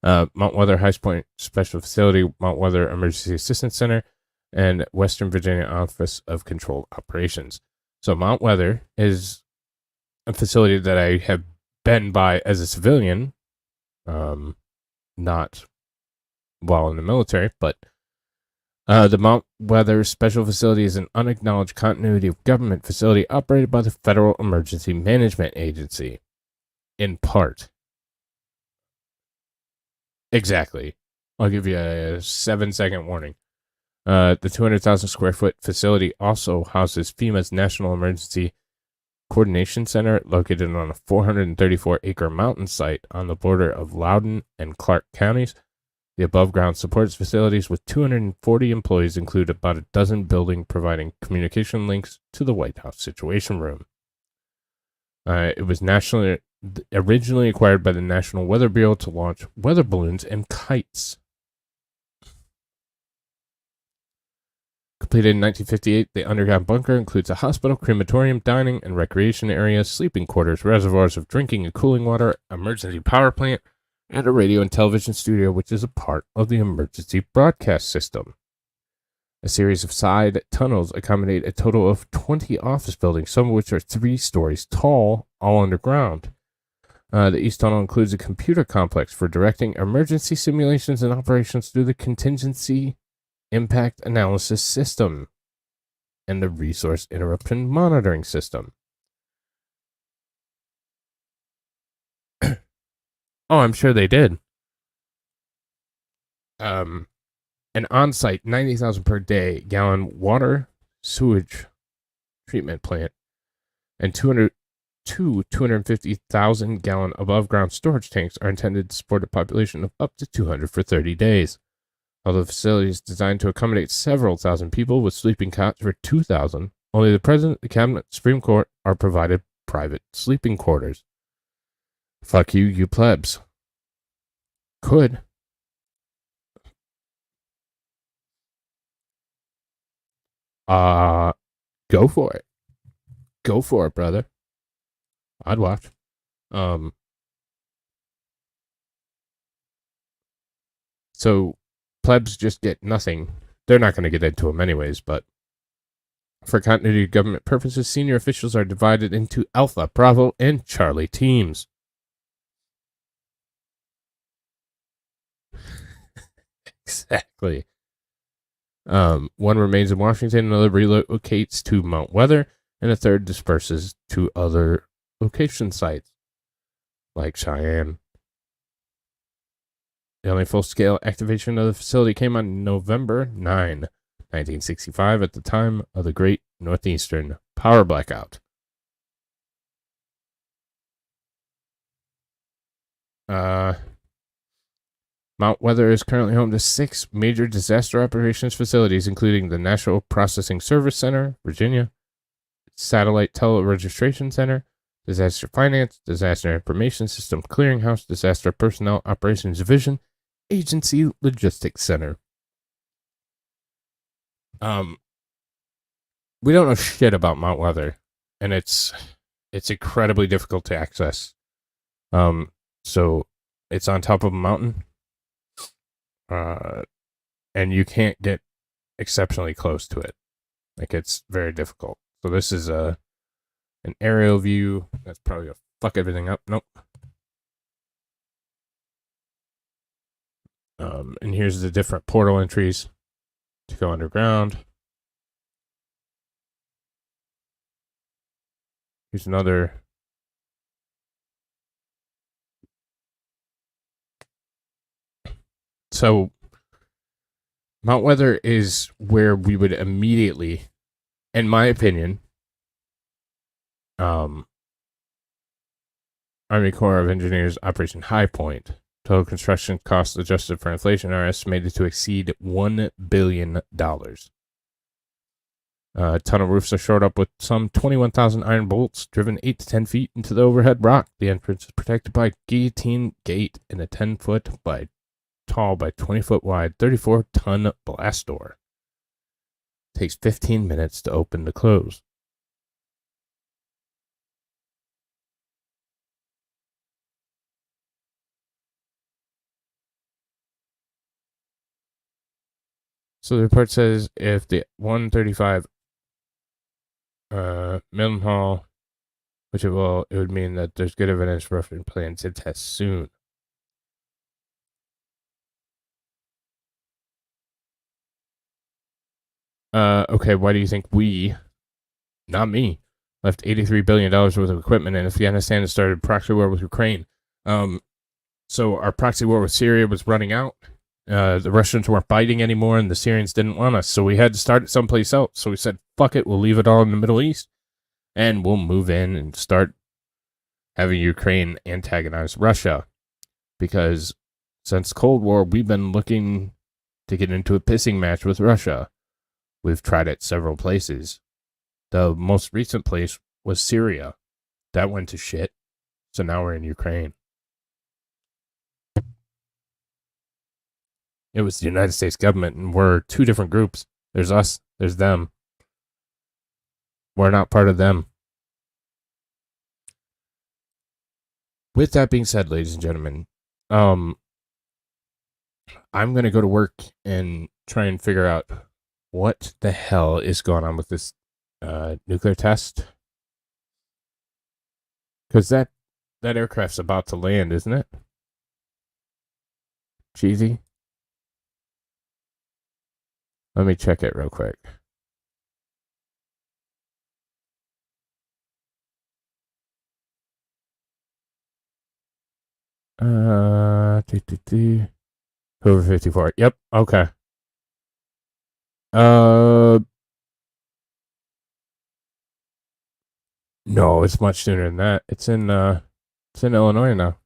Speaker 2: Mount Weather High Point Special Facility, Mount Weather Emergency Assistance Center, and Western Virginia Office of Controlled Operations. So Mount Weather is a facility that I have been by as a civilian, not while in the military, but the Mount Weather Special Facility is an unacknowledged continuity of government facility operated by the Federal Emergency Management Agency, in part. Exactly. I'll give you a 7-second warning. The 200,000 square foot facility also houses FEMA's National Emergency Coordination Center, located on a 434-acre mountain site on the border of Loudoun and Clark counties. The above-ground supports facilities with 240 employees include about a dozen buildings providing communication links to the White House Situation Room. It was originally acquired by the National Weather Bureau to launch weather balloons and kites. Completed in 1958, the underground bunker includes a hospital, crematorium, dining and recreation area, sleeping quarters, reservoirs of drinking and cooling water, emergency power plant, and a radio and television studio, which is a part of the emergency broadcast system. A series of side tunnels accommodate a total of 20 office buildings, some of which are 3 stories tall, all underground. The East Tunnel includes a computer complex for directing emergency simulations and operations through the contingency impact analysis system and the resource interruption monitoring system. Oh, I'm sure they did. An on-site 90,000 per day gallon water sewage treatment plant and 250,000 gallon above ground storage tanks are intended to support a population of up to 200 for 30 days. Although the facility is designed to accommodate several thousand people with sleeping cots for 2,000, only the President, the Cabinet, Supreme Court are provided private sleeping quarters. Fuck you, you plebs. Could. Go for it. Go for it, brother. I'd watch. So plebs just get nothing. They're not going to get into them anyways, but For continuity of government purposes, senior officials are divided into Alpha, Bravo, and Charlie teams. Exactly. One remains in Washington, another relocates to Mount Weather, and a third disperses to other location sites, like Cheyenne. The only full-scale activation of the facility came on November 9, 1965, at the time of the Great Northeastern Power Blackout. Mount Weather is currently home to 6 major disaster operations facilities, including the National Processing Service Center, Virginia, Satellite Tele-Registration Center, Disaster Finance, Disaster Information System Clearinghouse, Disaster Personnel Operations Division, Agency Logistics Center. We don't know shit about Mount Weather, and it's incredibly difficult to access. So it's on top of a mountain. And you can't get exceptionally close to it. Like, it's very difficult. So this is an aerial view. That's probably gonna fuck everything up. Nope. And here's the different portal entries to go underground. Here's another. So Mount Weather is where we would immediately, in my opinion, Army Corps of Engineers Operation High Point, total construction costs adjusted for inflation are estimated to exceed $1 billion. Tunnel roofs are shored up with some 21,000 iron bolts driven 8 to 10 feet into the overhead rock. The entrance is protected by a guillotine gate and a 10-foot by 20-foot wide 34-ton blast door. Takes 15 minutes to open to close. So the report says if the 135 Millenhall, which it would mean that there's good evidence for Russian plans to test soon. Okay, why do you think we, not me, left $83 billion worth of equipment in Afghanistan and started proxy war with Ukraine? So our proxy war with Syria was running out. The Russians weren't biting anymore, and the Syrians didn't want us, so we had to start it someplace else. So we said, fuck it, we'll leave it all in the Middle East, and we'll move in and start having Ukraine antagonize Russia. Because since Cold War, we've been looking to get into a pissing match with Russia. We've tried it several places. The most recent place was Syria. That went to shit, so now we're in Ukraine. It was the United States government, and we're two different groups. There's us, there's them. We're not part of them. With that being said, ladies and gentlemen, I'm going to go to work and try and figure out what the hell is going on with this nuclear test. Because that aircraft's about to land, isn't it? Cheesy. Let me check it real quick. Over 54. Yep. Okay. No, it's much sooner than that. It's in Illinois now.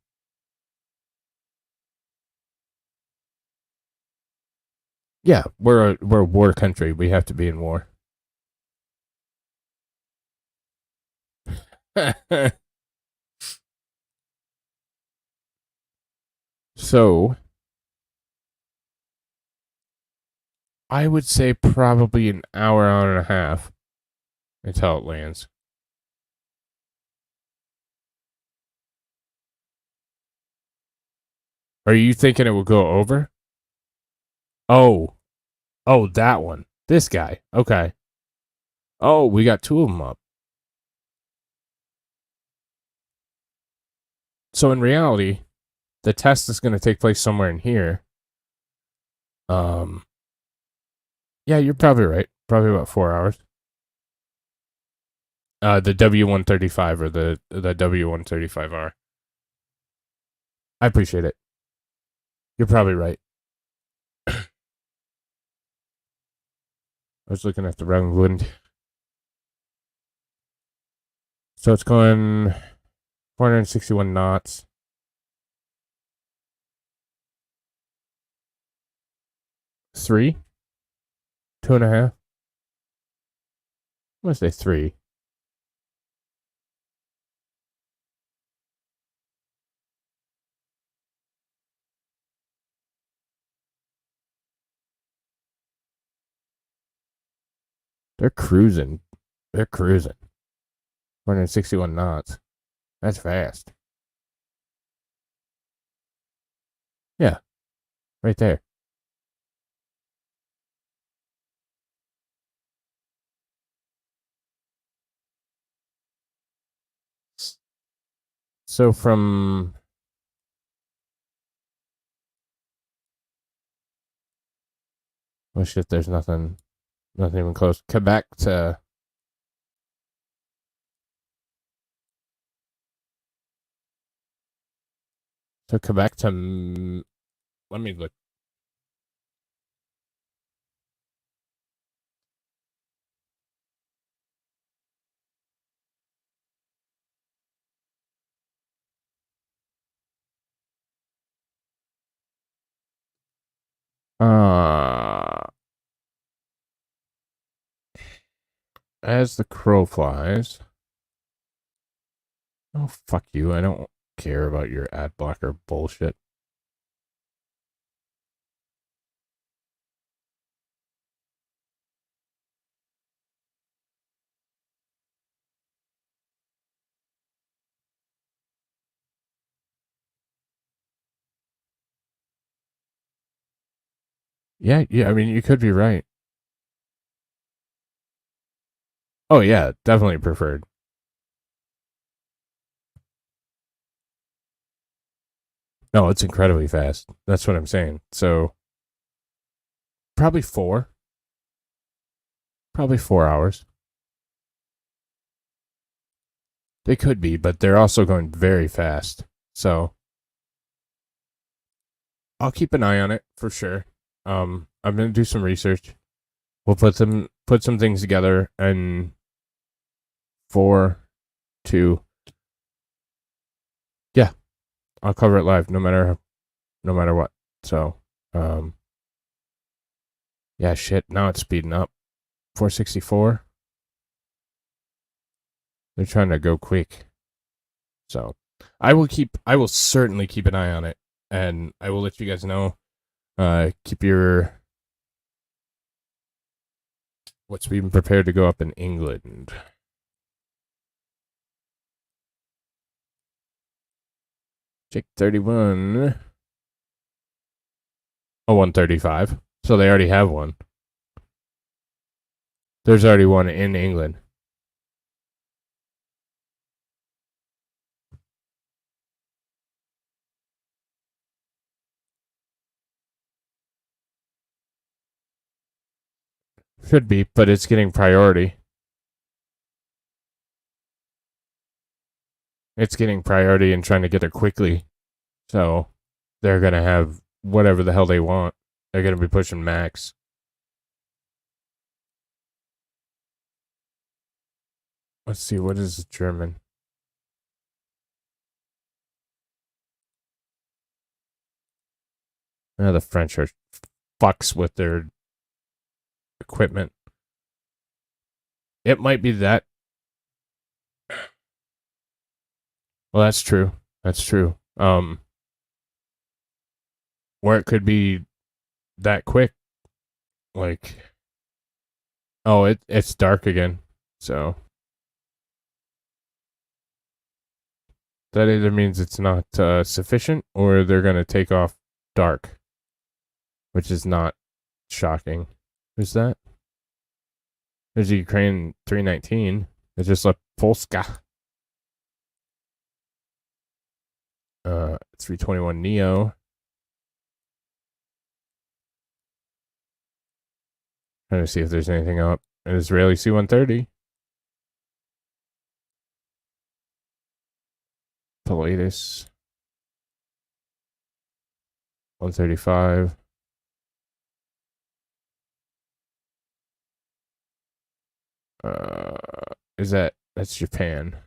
Speaker 2: Yeah, we're a war country. We have to be in war. So, I would say probably an hour and a half until it lands. Are you thinking it will go over? Oh, that one. This guy. Okay. Oh, we got 2 of them up. So in reality, the test is going to take place somewhere in here. Yeah, you're probably right. Probably about 4 hours. The W135 or the W135R. I appreciate it. You're probably right. I was looking at the wrong wind. So it's going 461 knots. 3? 2.5? I'm going to say 3. They're cruising. 461 knots. That's fast. Yeah. Right there. So from... Oh shit, there's nothing even close. Quebec to... So Quebec to... Let me look. As the crow flies... Oh, fuck you. I don't care about your ad blocker bullshit. Yeah, I mean, you could be right. Oh, yeah, definitely preferred. No, it's incredibly fast. That's what I'm saying. So, probably 4. Probably 4 hours. They could be, but they're also going very fast. So, I'll keep an eye on it for sure. I'm gonna do some research. We'll put some things together, and 4, 2. Yeah, I'll cover it live, no matter what. So, yeah, shit. Now it's speeding up. 464. They're trying to go quick. So, I will certainly keep an eye on it, and I will let you guys know. Keep your what's being prepared to go up in England. Jake 31. Oh, 135. So they already have one. There's already one in England. Should be, but it's getting priority. It's getting priority and trying to get there quickly. So they're going to have whatever the hell they want. They're going to be pushing max. Let's see, what is German? The French are fucks with their equipment. It might be that. Well, that's true. That's true. Or it could be that quick. Like, oh, it's dark again. So that either means it's not sufficient, or they're gonna take off dark, which is not shocking. Who's that? There's the Ukraine 319. It's just like Polska. 321 Neo. Trying to see if there's anything up. An Israeli C-130. Pilatus. 135. That's Japan.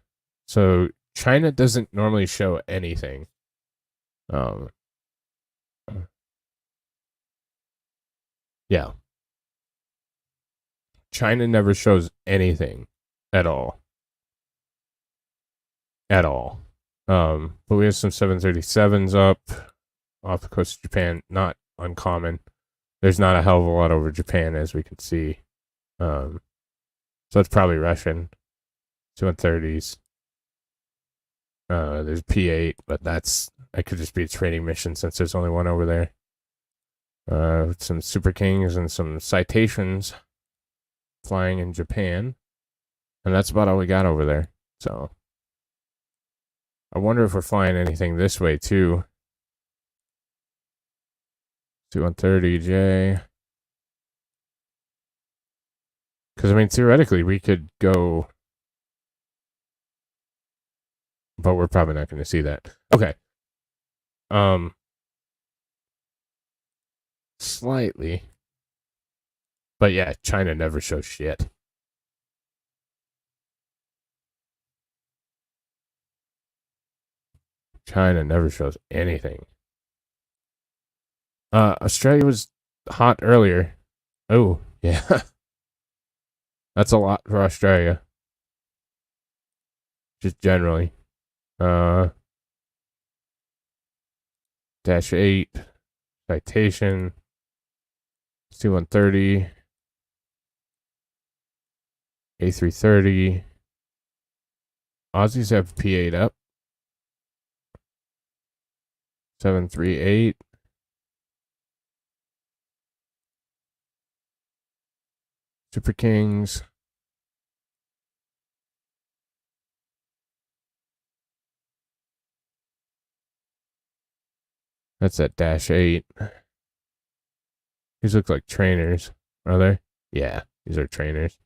Speaker 2: So China doesn't normally show anything. Yeah. China never shows anything at all. At all. But we have some 737s up off the coast of Japan. Not uncommon. There's not a hell of a lot over Japan, as we can see. So it's probably Russian. 230s. There's P8, but that could just be a training mission since there's only one over there. Some Super Kings and some citations flying in Japan. And that's about all we got over there. So I wonder if we're flying anything this way too. 130J. Because, I mean, theoretically, we could go... But we're probably not going to see that. Okay. Slightly. But yeah, China never shows shit. China never shows anything. Australia was hot earlier. Oh, yeah. That's a lot for Australia. Just generally. Dash 8. Citation. C-130. A330. Aussies have P8 up. 738. Super Kings. That's at Dash 8. These look like trainers, are they? Yeah, these are trainers.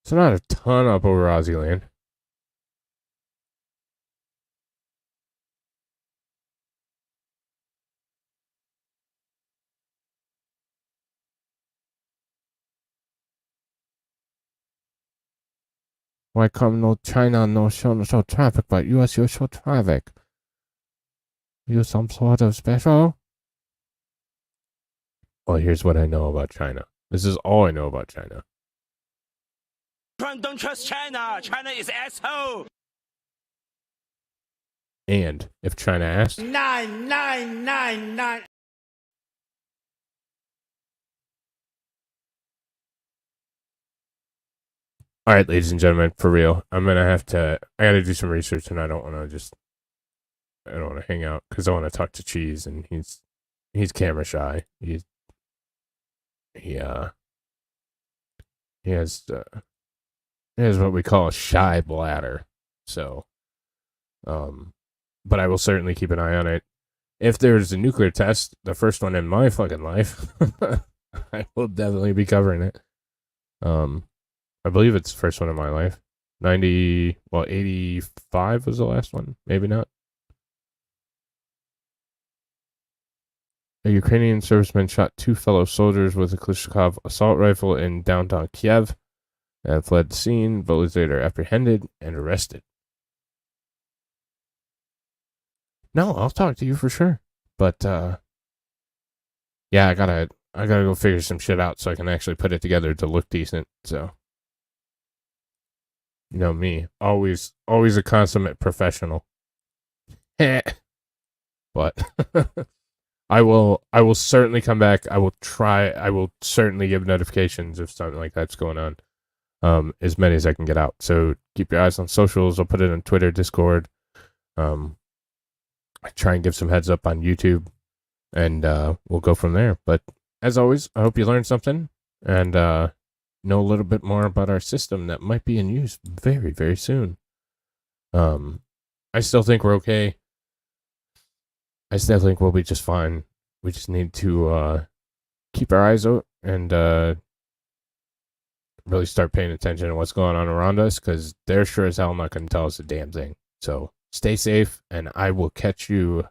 Speaker 2: So not a ton up over Aussie land. Why come no China no show traffic, but US you show traffic? You some sort of special? Well, here's what I know about China. This is all I know about China.
Speaker 14: Don't trust China. China is asshole.
Speaker 2: And if China asked,
Speaker 14: 9999.
Speaker 2: all right, ladies and gentlemen, for real, I gotta do some research, and I don't want to hang out because I want to talk to Cheese, and he's camera shy. He has what we call a shy bladder. So, but I will certainly keep an eye on it. If there's a nuclear test, the first one in my fucking life, I will definitely be covering it. I believe it's the first one in my life. 85 was the last one. Maybe not. A Ukrainian serviceman shot 2 fellow soldiers with a Kalashnikov assault rifle in downtown Kiev and fled the scene, but was later apprehended and arrested. No, I'll talk to you for sure. But, yeah, I gotta go figure some shit out so I can actually put it together to look decent, so. You know me, always a consummate professional. But I will certainly come back. I will certainly give notifications if something like that's going on. As many as I can get out. So keep your eyes on socials. I'll put it on Twitter, Discord. I try and give some heads up on YouTube, and we'll go from there. But as always, I hope you learned something. and know a little bit more about our system that might be in use very, very soon. I still think we're okay. I still think we'll be just fine. We just need to keep our eyes out and really start paying attention to what's going on around us, because they're sure as hell not going to tell us a damn thing. So stay safe, and I will catch you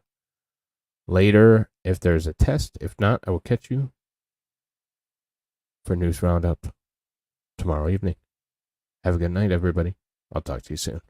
Speaker 2: later if there's a test. If not, I will catch you for News Roundup tomorrow evening. Have a good night, everybody. I'll talk to you soon.